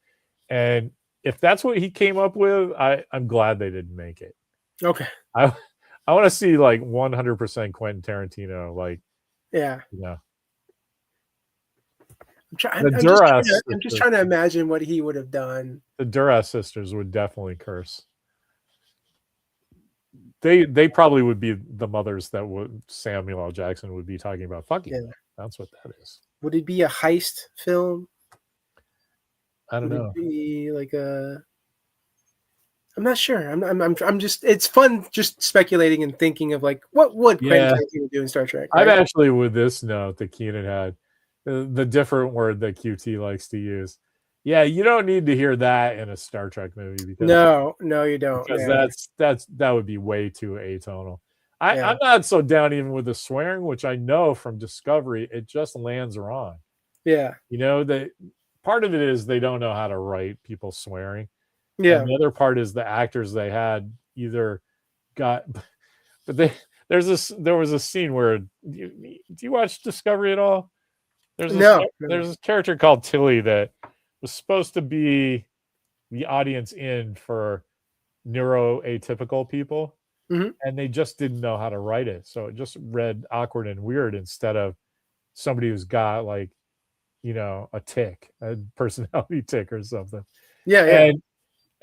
And if that's what he came up with, I'm glad they didn't make it. Okay. I I want to see like 100% Quentin Tarantino, like, Yeah. you know, I'm just trying to imagine what he would have done. The Duras sisters would definitely curse. They probably would be the mothers that would Samuel L. Jackson would be talking about fucking. Yeah. That's what that is. Would it be a heist film? I don't know. Would it be like a? I'm not sure. I'm just. It's fun just speculating and thinking of like what would Quentin Tarantino do in Star Trek. Right? I'm actually with this note that Keenan had the different word that QT likes to use. Yeah, you don't need to hear that in a Star Trek movie because no, you don't. Because that would be way too atonal. I'm not so down even with the swearing, which I know from Discovery it just lands wrong. Yeah, you know that part of it is they don't know how to write people swearing. Yeah, and the other part is the actors they had either got, but there was a scene where do you watch Discovery at all? There's this character called Tilly that was supposed to be the audience in for neuroatypical people, and they just didn't know how to write it, so it just read awkward and weird instead of somebody who's got like, a tick, a personality tick or something.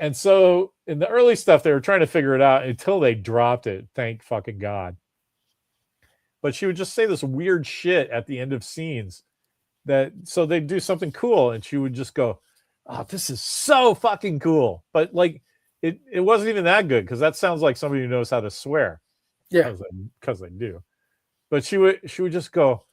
And so in the early stuff they were trying to figure it out until they dropped it, thank fucking God. But she would just say this weird shit at the end of scenes so they'd do something cool and she would just go, oh, this is so fucking cool. But like it wasn't even that good because that sounds like somebody who knows how to swear. Yeah. Because I do. But she would just go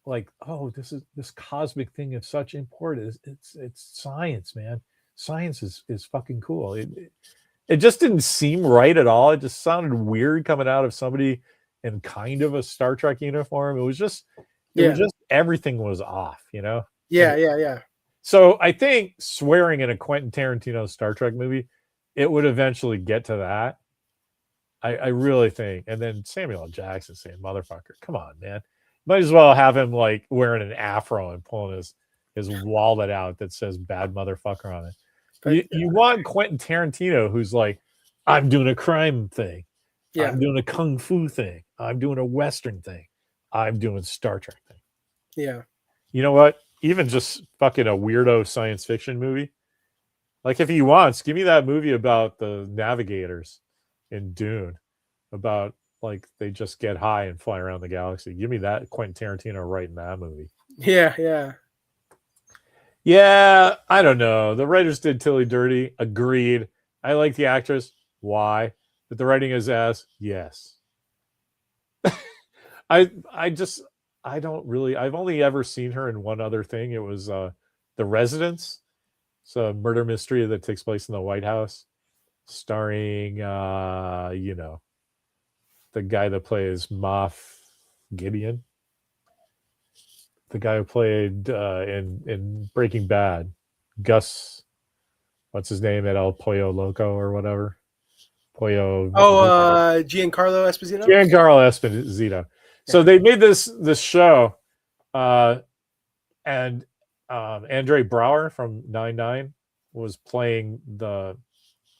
like, oh, this cosmic thing is such importance. It's science, man. Science is fucking cool. It just didn't seem right at all. It just sounded weird coming out of somebody in kind of a Star Trek uniform. It was just everything was off, Yeah. So I think swearing in a Quentin Tarantino Star Trek movie, it would eventually get to that. I really think. And then Samuel L. Jackson saying motherfucker. Come on, man. Might as well have him like wearing an afro and pulling his wallet out that says bad motherfucker on it. You want Quentin Tarantino who's like, I'm doing a crime thing. Yeah. I'm doing a kung fu thing. I'm doing a Western thing. I'm doing Star Trek thing. Yeah. You know what? Even just fucking a weirdo science fiction movie. Like if he wants, give me that movie about the navigators in Dune. About like they just get high and fly around the galaxy. Give me that Quentin Tarantino writing that movie. Yeah. Yeah, I don't know. The writers did Tilly dirty. Agreed. I like the actress. Why? But the writing is ass. Yes. I don't really. I've only ever seen her in one other thing. It was The Residence. It's a murder mystery that takes place in the White House, starring the guy that plays Moff Gideon. The guy who played in Breaking Bad, Gus, what's his name at El Pollo Loco or whatever? Pollo. Giancarlo Esposito. Giancarlo Esposito. Yeah. So they made this show, and Andre Braugher from 9/9 was playing the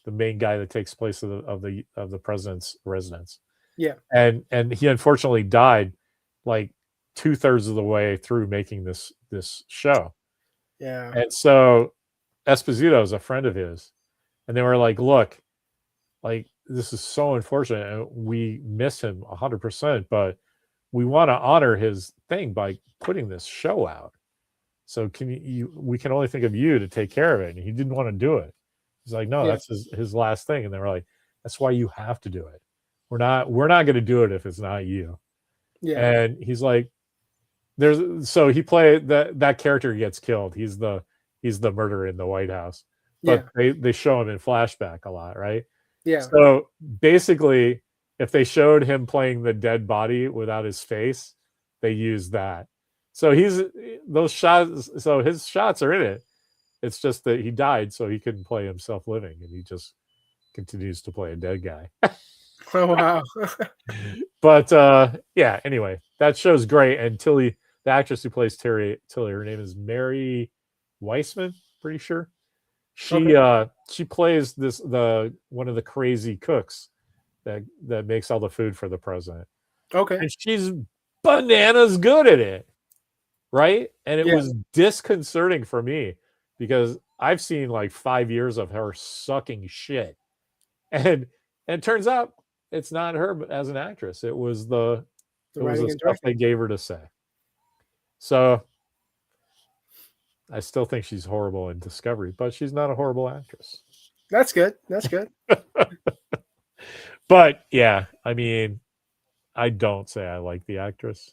main guy that takes place of the president's residence. Yeah, and he unfortunately died like 2/3 of the way through making this show. Yeah. And so Esposito is a friend of his. And they were like, look, like this is so unfortunate. And we miss him 100%, but we want to honor his thing by putting this show out. So we can only think of you to take care of it. And he didn't want to do it. He's like, no, that's his last thing. And they were like, that's why you have to do it. We're not going to do it if it's not you. Yeah. And he's like, so he played that character gets killed. He's the murderer in the White House, but they show him in flashback a lot, right? Yeah. So basically, if they showed him playing the dead body without his face, they use that. So those shots. So his shots are in it, It's just that he died, so he couldn't play himself living, and he just continues to play a dead guy. Oh wow. But yeah, anyway, that show's great. And Tilly, the actress who plays Tilly, her name is Mary Weissman, pretty sure. She plays the one of the crazy cooks that makes all the food for the president. Okay. And she's bananas good at it. Right? And it Yeah. was disconcerting for me because I've seen like 5 years of her sucking shit. And it turns out it's not her as an actress. It was the writing and stuff they directing. gave her to say. So I still think she's horrible in Discovery, but she's not a horrible actress. That's good. That's good. But yeah, I mean, I don't say I like the actress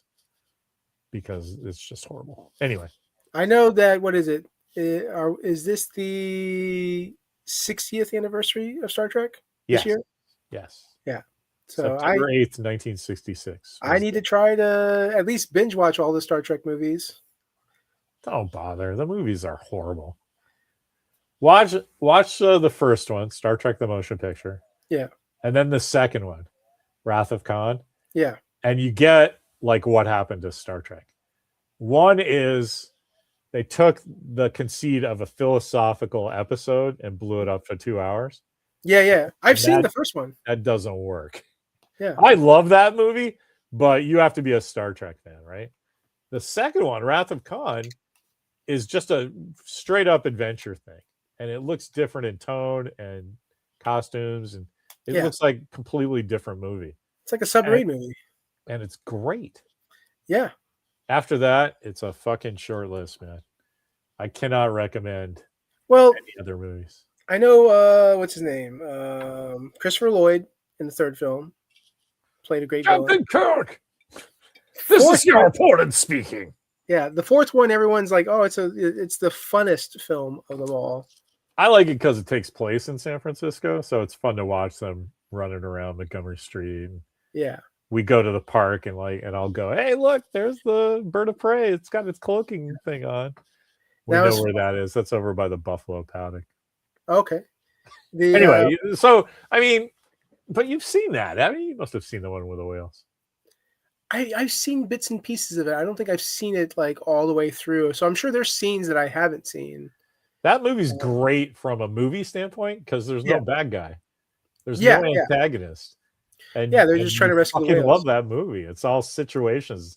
because it's just horrible. Anyway, I know that. What is it? Is this the 60th anniversary of Star Trek this year? Yes. Yeah. So September 8th, 1966. I need to try to at least binge watch all the Star Trek movies. Don't bother. The movies are horrible. Watch the first one, Star Trek: The Motion Picture. Yeah. And then the second one, Wrath of Khan. Yeah. And you get like what happened to Star Trek. One is they took the conceit of a philosophical episode and blew it up for 2 hours. Yeah. I've seen the first one. That doesn't work. Yeah. I love that movie, but you have to be a Star Trek fan, right? The second one, Wrath of Khan, is just a straight up adventure thing. And it looks different in tone and costumes, and it looks like a completely different movie. It's like a submarine movie. And it's great. Yeah. After that, it's a fucking short list, man. I cannot recommend any other movies. I know what's his name? Christopher Lloyd in the third film played a great Captain Kirk. This is your opponent speaking. Yeah, the fourth one, everyone's like, "Oh, it's the funnest film of them all." I like it because it takes place in San Francisco, so it's fun to watch them running around Montgomery Street. Yeah, we go to the park and I'll go, hey, look, there's the bird of prey. It's got its cloaking thing on. We know where that is. That's over by the buffalo paddock. Okay. Anyway, so I mean, but you've seen that. I mean, you must have seen the one with the whales. I've seen bits and pieces of it. I don't think I've seen it like all the way through. So I'm sure there's scenes that I haven't seen. That movie's great from a movie standpoint because there's no bad guy. There's no antagonist. And they're just trying to rescue the whales. I love that movie. It's all situations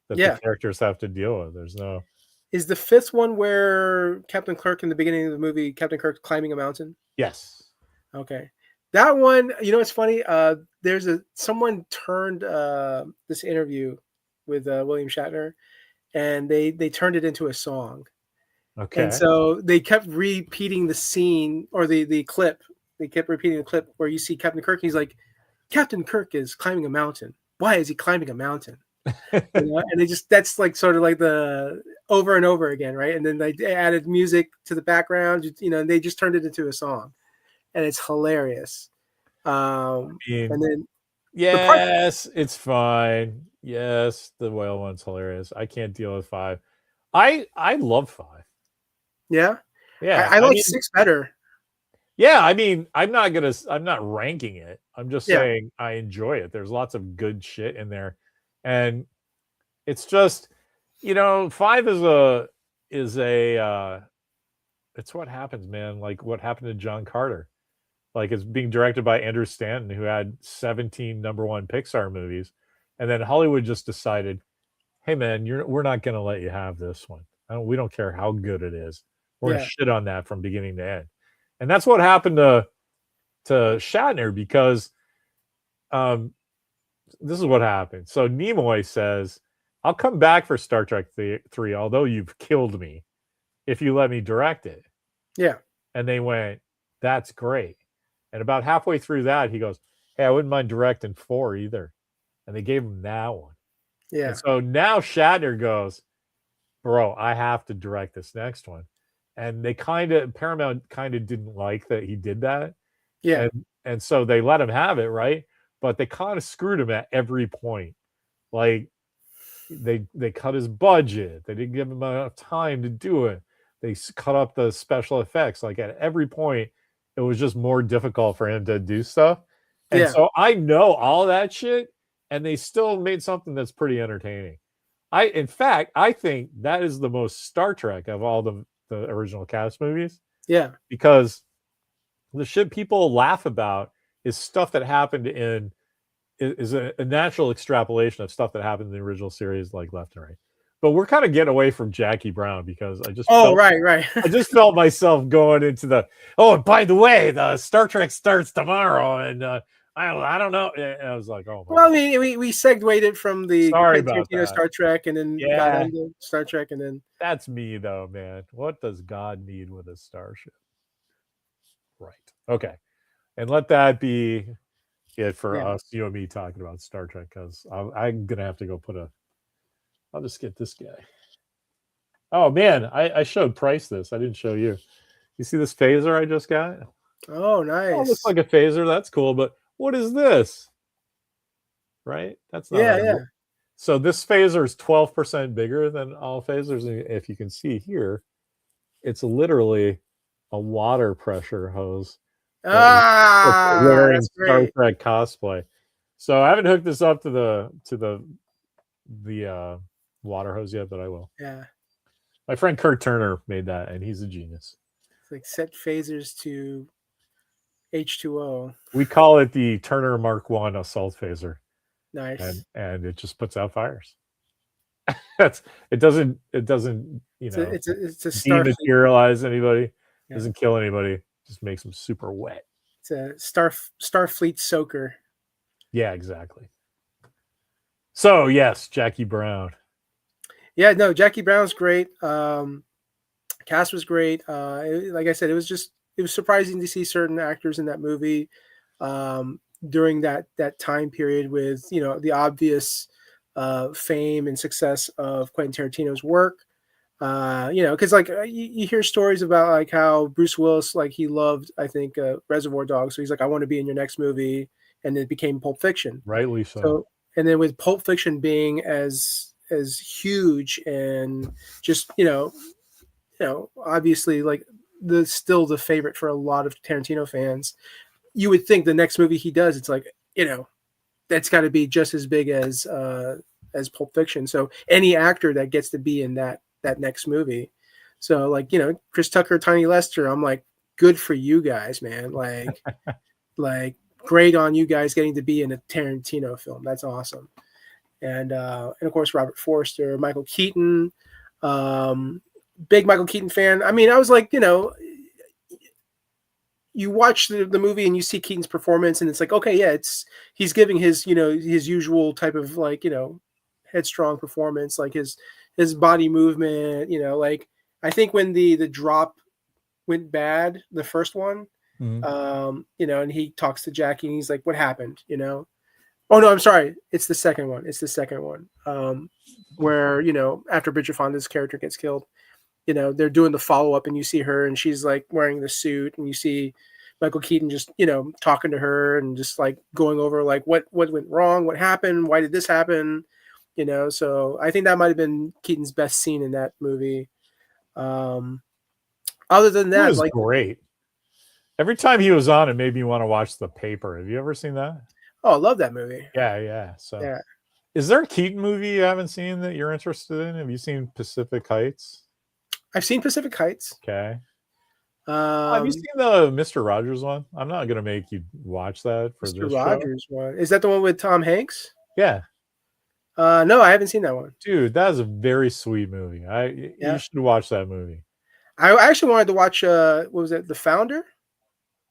that the characters have to deal with. There's no. Is the fifth one where Captain Kirk in the beginning of the movie, Captain Kirk climbing a mountain? Yes. Okay. That one, it's funny. Someone turned this interview with William Shatner, and they turned it into a song. Okay. And so they kept repeating the scene or the clip. They kept repeating the clip where you see Captain Kirk. He's like, Captain Kirk is climbing a mountain. Why is he climbing a mountain? And they that's like sort of like the over and over again, right? And then they added music to the background, and they just turned it into a song. And it's hilarious. And then yes, it's fine. Yes, the whale one's hilarious. I can't deal with 5. I love 5. Yeah. I like 6 better. Yeah, I mean, I'm not ranking it. I'm just saying I enjoy it. There's lots of good shit in there. And it's just, 5 is it's what happens, man. Like what happened to John Carter. Like it's being directed by Andrew Stanton, who had 17 #1 Pixar movies. And then Hollywood just decided, hey man, we're not going to let you have this one. We don't care how good it is. We're going to shit on that from beginning to end. And that's what happened to Shatner because this is what happened. So Nimoy says, I'll come back for Star Trek 3, although you've killed me, if you let me direct it. Yeah. And they went, that's great. And about halfway through that, he goes, hey, I wouldn't mind directing 4 either. And they gave him that one. Yeah. And so now Shatner goes, bro, I have to direct this next one. And Paramount kind of didn't like that he did that. Yeah. And so they let him have it, right? But they kind of screwed him at every point. Like they cut his budget. They didn't give him enough time to do it. they cut up the special effects. Like at every point, it was just more difficult for him to do stuff. And Yeah. so I know all that shit, and they still made something that's pretty entertaining. In fact, I think that is the most Star Trek of all the original cast movies. Yeah. Because the shit people laugh about is stuff that happened is a natural extrapolation of stuff that happened in the original series, like left and right. But we're kind of getting away from Jackie Brown because I just right. I just felt myself going into the and by the way, the Star Trek starts tomorrow, and I don't know. And I was like, oh my Well, I God. mean, we segued it from the Sorry Quentin about Tarantino that. Star Trek, and then got Yeah, into Star Trek, and then that's me though, man. What does God need with a starship? Right. Okay. And let that be it for yeah. us, you and me talking about Star Trek, because I'm gonna have to go I'll just get this guy. Oh man, I showed Price this. I didn't show you. You see this phaser I just got? Oh, Oh, it nice. looks like a phaser. That's cool. But what is this? Right? That's not Yeah. So this phaser is 12% bigger than all phasers. And if you can see here, it's literally a water pressure hose wearing That's Star great. Trek cosplay. So I haven't hooked this up to the water hose yet, but I will. Yeah. My friend Kurt Turner made that, and he's a genius. It's like set phasers to H2O. We call it the Turner Mark I assault phaser, Nice. and it just puts out fires. it doesn't It's a Starfleet. dematerialize anybody, Yeah. doesn't kill anybody, just makes them super wet. It's a Starfleet soaker. Yeah, exactly. So yes, Jackie Brown. Yeah, no, Jackie Brown's great. Cast was great. Like I said, it was surprising to see certain actors in that movie during that time period with the obvious fame and success of Quentin Tarantino's work. Because like you hear stories about like how Bruce Willis, like he loved, I think, Reservoir Dogs, so he's like, I want to be in your next movie, and it became Pulp Fiction. Rightly so. So, and then with Pulp Fiction being as huge and just obviously like still the favorite for a lot of Tarantino fans, you would think the next movie he does, it's like that's got to be just as big as Pulp Fiction. So any actor that gets to be in that next movie, so like Chris Tucker, Tiny Lester, I'm like, good for you guys, man. Like great on you guys getting to be in a Tarantino film. That's awesome. And of course Robert Forster, Michael Keaton, big Michael Keaton fan. I mean, I was like, you watch the movie and you see Keaton's performance, and it's like, okay, yeah, he's giving his his usual type of like headstrong performance, like his body movement. Like I think when the drop went bad, the first one, and he talks to Jackie and he's like, what happened? Oh no, I'm sorry. It's the second one. Where after Bridget Fonda's character gets killed, they're doing the follow up, and you see her, and she's like wearing the suit, and you see Michael Keaton just talking to her and just like going over like what went wrong, what happened, why did this happen, So I think that might have been Keaton's best scene in that movie. Other than that, it was great. Every time he was on, it made me want to watch The Paper. Have you ever seen that? Oh, I love that movie. Yeah. So, yeah. Is there a Keaton movie you haven't seen that you're interested in? Have you seen Pacific Heights? I've seen Pacific Heights. Okay. Have you seen the Mr. Rogers one? I'm not going to make you watch that for Mr. this Rogers show. one. Is that the one with Tom Hanks? Yeah. No, I haven't seen that one. Dude, that is a very sweet movie. You should watch that movie. I actually wanted to watch what was it, The Founder?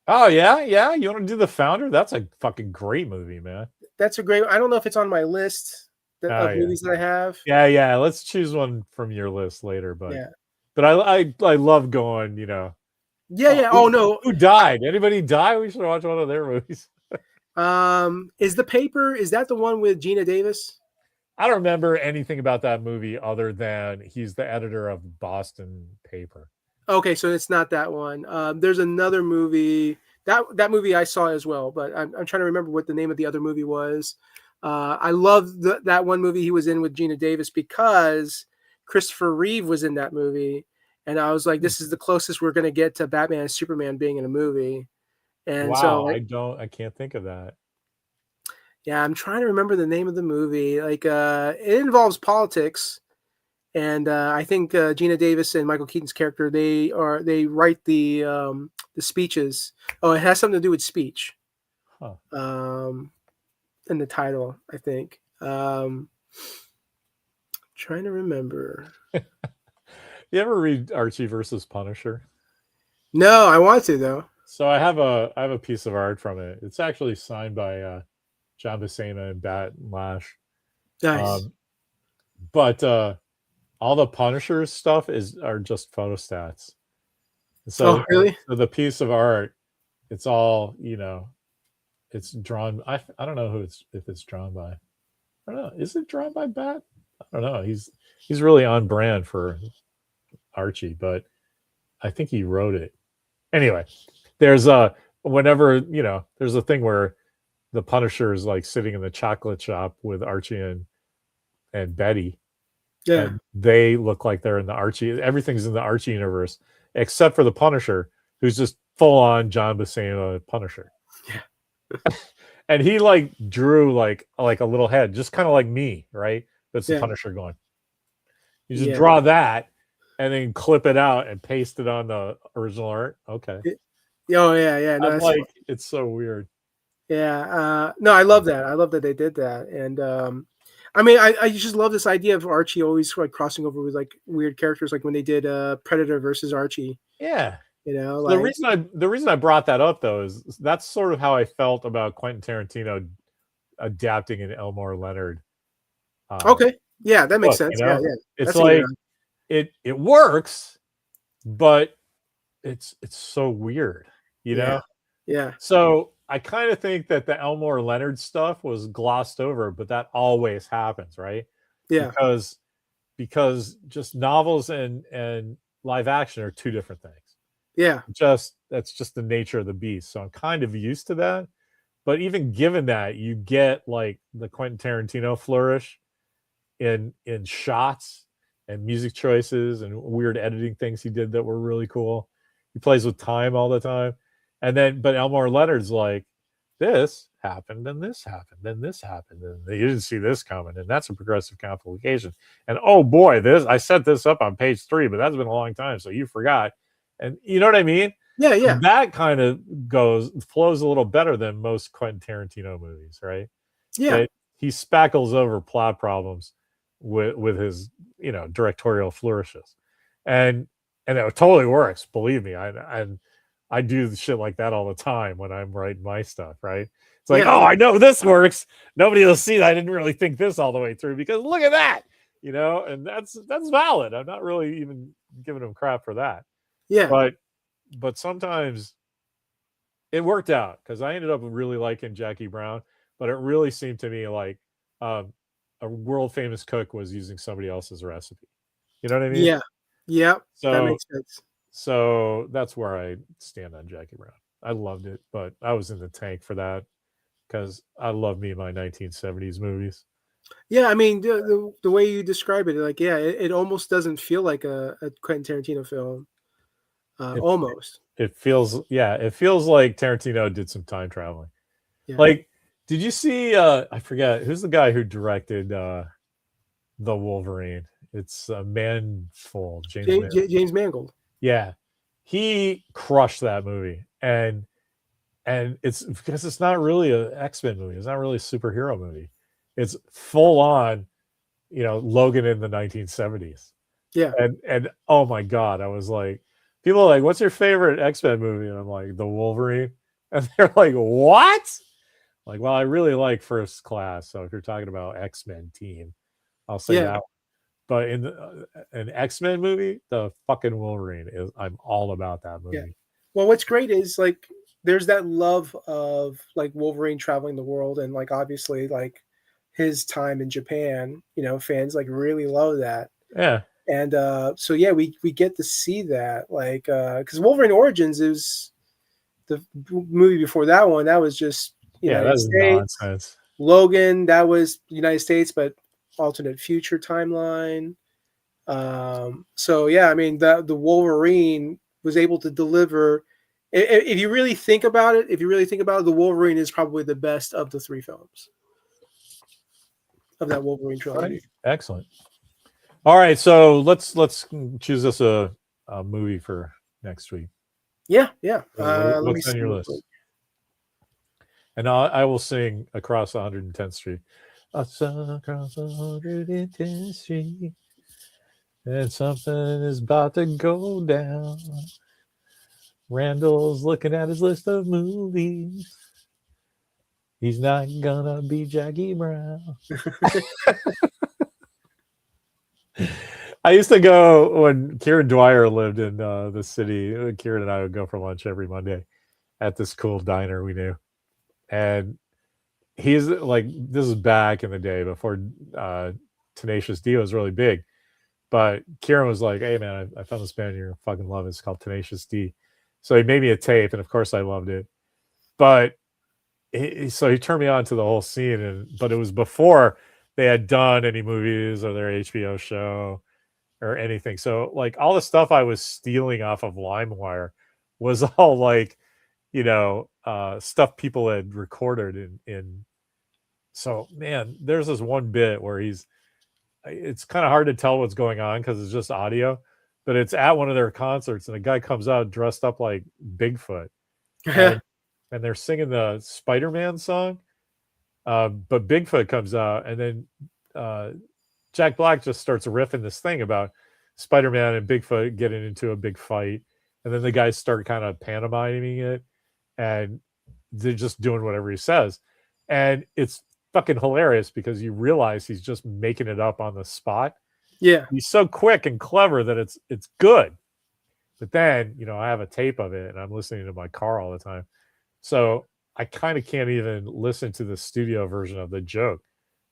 Oh yeah. You want to do The Founder? That's a fucking great movie, man. That's a great. I don't know if it's on my list of movies that I have. Yeah. Let's choose one from your list later, but yeah. But I love going. Yeah. Oh no. Who died? Anybody die? We should watch one of their movies. Is The Paper? Is that the one with Gina Davis? I don't remember anything about that movie other than he's the editor of Boston Paper. Okay, so it's not that one. There's another movie that movie I saw as well, but I'm trying to remember what the name of the other movie was. I love that one movie he was in with Gina Davis because Christopher Reeve was in that movie, and I was like, this is the closest we're gonna get to Batman and Superman being in a movie. And so Wow, like, I can't think of that. yeah, I'm trying to remember the name of the movie. Like, it involves politics, and I think Gina Davis and Michael Keaton's character they write the speeches. Oh, it has something to do with speech. Huh. In the title, I think. Trying to remember. You ever read Archie versus Punisher? No, I want to though. So I have a piece of art from it. It's actually signed by John Buscema and Bat and Lash. Nice. Um, but all the Punisher stuff are just photostats. Oh, really? So the piece of art, it's all, you know, it's drawn. I don't know if it's drawn by. I don't know. Is it drawn by Bat? I don't know. He's really on brand for Archie, but I think he wrote it. Anyway, there's a whenever, you know, there's a thing where the Punisher is like sitting in the chocolate shop with Archie and Betty, Yeah. and they look like they're in the Archie. Everything's in the Archie universe except for the Punisher, who's just full on John Buscema Punisher. Yeah. And he like drew like a little head, just kind of like me, right? That's the Yeah. Punisher going. You just Yeah. draw that and then clip it out and paste it on the original art. Okay. Oh yeah, yeah. No, I'm that's like, it's so weird. yeah. No, I love that. I love that they did that. And I mean, I just love this idea of Archie always like crossing over with like weird characters, like when they did Predator versus Archie. Yeah. You know, The like reason I brought that up though is that's sort of how I felt about Quentin Tarantino adapting an Elmore Leonard. okay, yeah, that makes Book, sense. you Yeah, know, yeah. it's That's a good like it works, but it's so weird, you yeah, know. yeah, So I kind of think that the Elmore Leonard stuff was glossed over, but that always happens, right? yeah, Because just novels and live action are two different things. yeah, Just that's just the nature of the beast. So I'm kind of used to that. But even given that, you get like the Quentin Tarantino flourish in shots and music choices and weird editing things he did that were really cool. He plays with time all the time. And then but Elmore Leonard's like, this happened, and this happened, and this happened, and you didn't see this coming, and that's a progressive complication. And oh boy, this I set this up on page 3, but that's been a long time, so you forgot. And you know what I mean? yeah, yeah, That kind of flows a little better than most Quentin Tarantino movies, right? yeah, That he spackles over plot problems with his, you know, directorial flourishes, and it totally works. Believe me, I do shit like that all the time when I'm writing my stuff, right? It's like, yeah, oh, I know this works. Nobody will see that. I didn't really think this all the way through because look at that, you know, and that's valid. I'm not really even giving him crap for that. yeah, But sometimes it worked out because I ended up really liking Jackie Brown, but it really seemed to me like um, a world famous cook was using somebody else's recipe. You know what I mean? yeah, yeah. That So makes sense. so that's where I stand on Jackie Brown. I loved it, but I was in the tank for that because I love me my 1970s movies. Yeah, I mean the way you describe it, like yeah, it almost doesn't feel like a Quentin Tarantino film, It almost. it feels it feels like Tarantino did some time traveling. Yeah, Like, did you see? I forget who's the guy who directed the Wolverine. It's Manfold, James Mangold. Yeah, he crushed that movie, and it's because it's not really an X-Men movie. It's not really a superhero movie. It's full on, you know, Logan in the 1970s. Yeah, And oh my god, I was like, people are like, "What's your favorite X-Men movie?" And I'm like, "The Wolverine," and they're like, "What?" Like, well, I really like First Class. So if you're talking about X-Men team, I'll say yeah, that. But in an X-Men movie, the fucking Wolverine is. I'm all about that yeah. movie. Well, what's great is like there's that love of like Wolverine traveling the world, and like obviously like his time in Japan. You know, fans like really love that. Yeah, And so yeah, we get to see that like because Wolverine Origins is the movie before that one. That was just yeah, United that's States. nonsense. Logan, that was United States, but alternate future timeline. So yeah, I mean the Wolverine was able to deliver. If you really think about it, the Wolverine is probably the best of the three films of that Wolverine All right. trilogy. Excellent. All right, so let's choose us a movie for next week. Yeah, yeah. Let me What's on see. your real list? quick. And I will sing Across 110th Street. I saw across 110th Street, and something is about to go down. Randall's looking at his list of movies. He's not gonna be Jackie Brown. I used to go when Kieran Dwyer lived in the city. Kieran and I would go for lunch every Monday at this cool diner we knew. And he's like, this is back in the day before Tenacious D was really big. But Kieran was like, hey, man, I found this band you're fucking love. It's called Tenacious D. So he made me a tape. And of course, I loved it. But so he turned me on to the whole scene. But it was before they had done any movies or their HBO show or anything. So like all the stuff I was stealing off of LimeWire was all like, stuff people had recorded in. So man, there's this one bit where it's kind of hard to tell what's going on because it's just audio, but it's at one of their concerts and a guy comes out dressed up like Bigfoot and they're singing the Spider-Man song. But Bigfoot comes out and then Jack Black just starts riffing this thing about Spider-Man and Bigfoot getting into a big fight. And then the guys start kind of pantomiming it and they're just doing whatever he says. And it's fucking hilarious because you realize he's just making it up on the spot. Yeah. He's so quick and clever that it's good. But then, I have a tape of it and I'm listening to my car all the time. So I kind of can't even listen to the studio version of the joke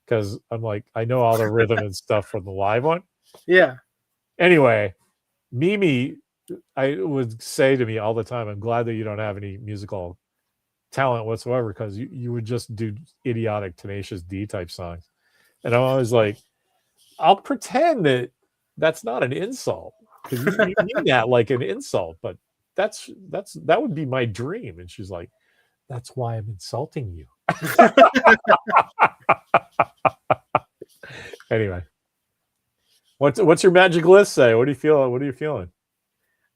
because I'm like, I know all the rhythm and stuff from the live one. Yeah. Anyway, Mimi, I would say to me all the time, I'm glad that you don't have any musical talent whatsoever because you would just do idiotic Tenacious D type songs. And I'm always like, I'll pretend that that's not an insult because you mean that like an insult, but that would be my dream. And she's like, that's why I'm insulting you. Anyway, what's your magic list say? What do you feel? What are you feeling?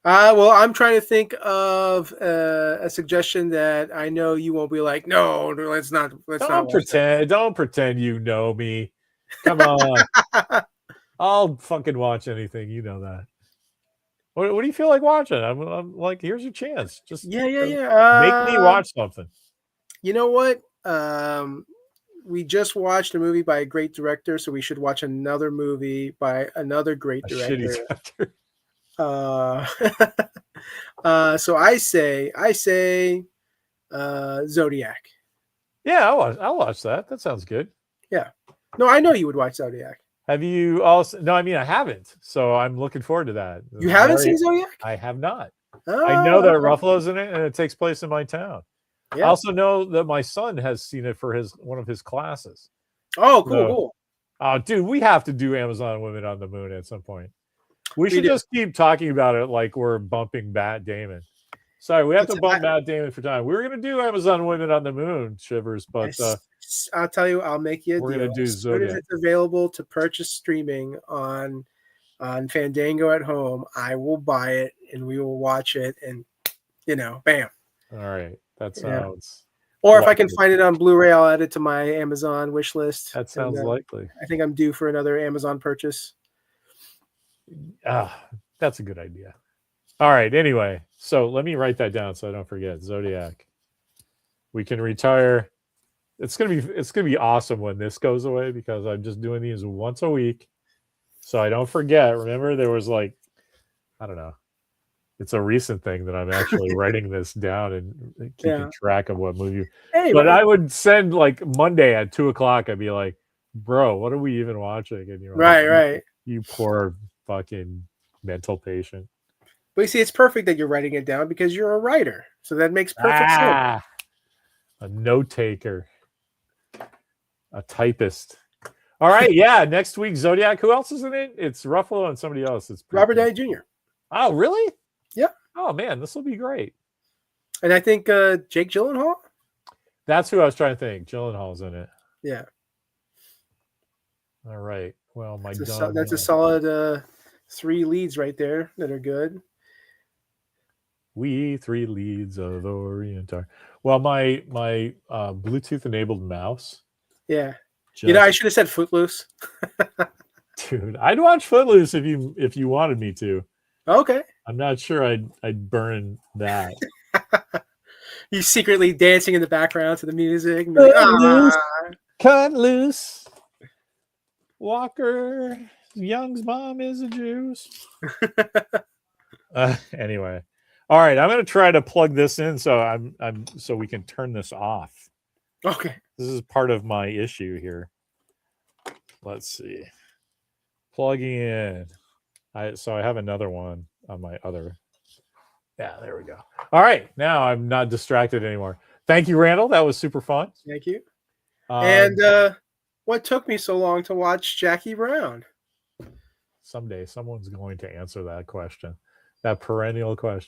Well, I'm trying to think of a suggestion that I know you won't be like, no, let's not. Don't pretend. Don't pretend you know me. Come on. I'll fucking watch anything. You know that. What do you feel like watching? I'm like, here's your chance. Just yeah. make me watch something. You know what? We just watched a movie by a great director, so we should watch another movie by another great director. Shitty director. So I say Zodiac. Yeah, I'll watch that. That sounds good. Yeah. No, I know you would watch Zodiac. Have you also? No, I mean I haven't. So I'm looking forward to that. You haven't seen Zodiac? I have not. Oh, I know that Ruffalo's in it, and it takes place in my town. Yeah. I also know that my son has seen it for one of his classes. Oh, cool. Oh, dude, we have to do Amazon Women on the Moon at some point. We should just keep talking about it like we're bumping Matt Damon. Sorry, we have to bump Matt Damon for time. We were going to do Amazon Women on the Moon, Shivers, but I'll tell you, I'll make you a deal. We're going to do Zodiac. As soon as it's available to purchase streaming on Fandango at home, I will buy it and we will watch it and, bam. All right. That sounds... Or if I can find it on Blu-ray, I'll add it to my Amazon wish list. That sounds likely. I think I'm due for another Amazon purchase. That's a good idea. All right. Anyway, so let me write that down so I don't forget. Zodiac. We can retire. It's gonna be awesome when this goes away because I'm just doing these once a week, so I don't forget. Remember, there was I don't know. It's a recent thing that I'm actually writing this down and keeping track of what movie. But I would send Monday at 2:00. I'd be like, "Bro, what are we even watching?" And you're like, right. You poor fucking mental patient. But you see, it's perfect that you're writing it down because you're a writer, so that makes perfect sense. A note taker, a typist. All right, yeah. Next week, Zodiac. Who else is in it? It's Ruffalo and somebody else. It's pretty Robert cool. Downey Jr. Oh, really? Yeah. Oh man, this will be great. And I think Jake Gyllenhaal. That's who I was trying to think. Gyllenhaal's in it. Yeah. All right. Well, That's a solid 3 leads right there that are good. We 3 leads of Orientar. Well, my Bluetooth enabled mouse. Yeah. I should have said Footloose. Dude, I'd watch Footloose if you wanted me to. Okay. I'm not sure I'd burn that. You secretly dancing in the background to the music. Cut loose. Walker Young's mom is a Jews. Anyway, all right. I'm going to try to plug this in so so we can turn this off. Okay. This is part of my issue here. Let's see. Plugging in. So I have another one on my other. Yeah, there we go. All right. Now I'm not distracted anymore. Thank you, Randall. That was super fun. Thank you. And what took me so long to watch Jackie Brown? Someday someone's going to answer that question, that perennial question.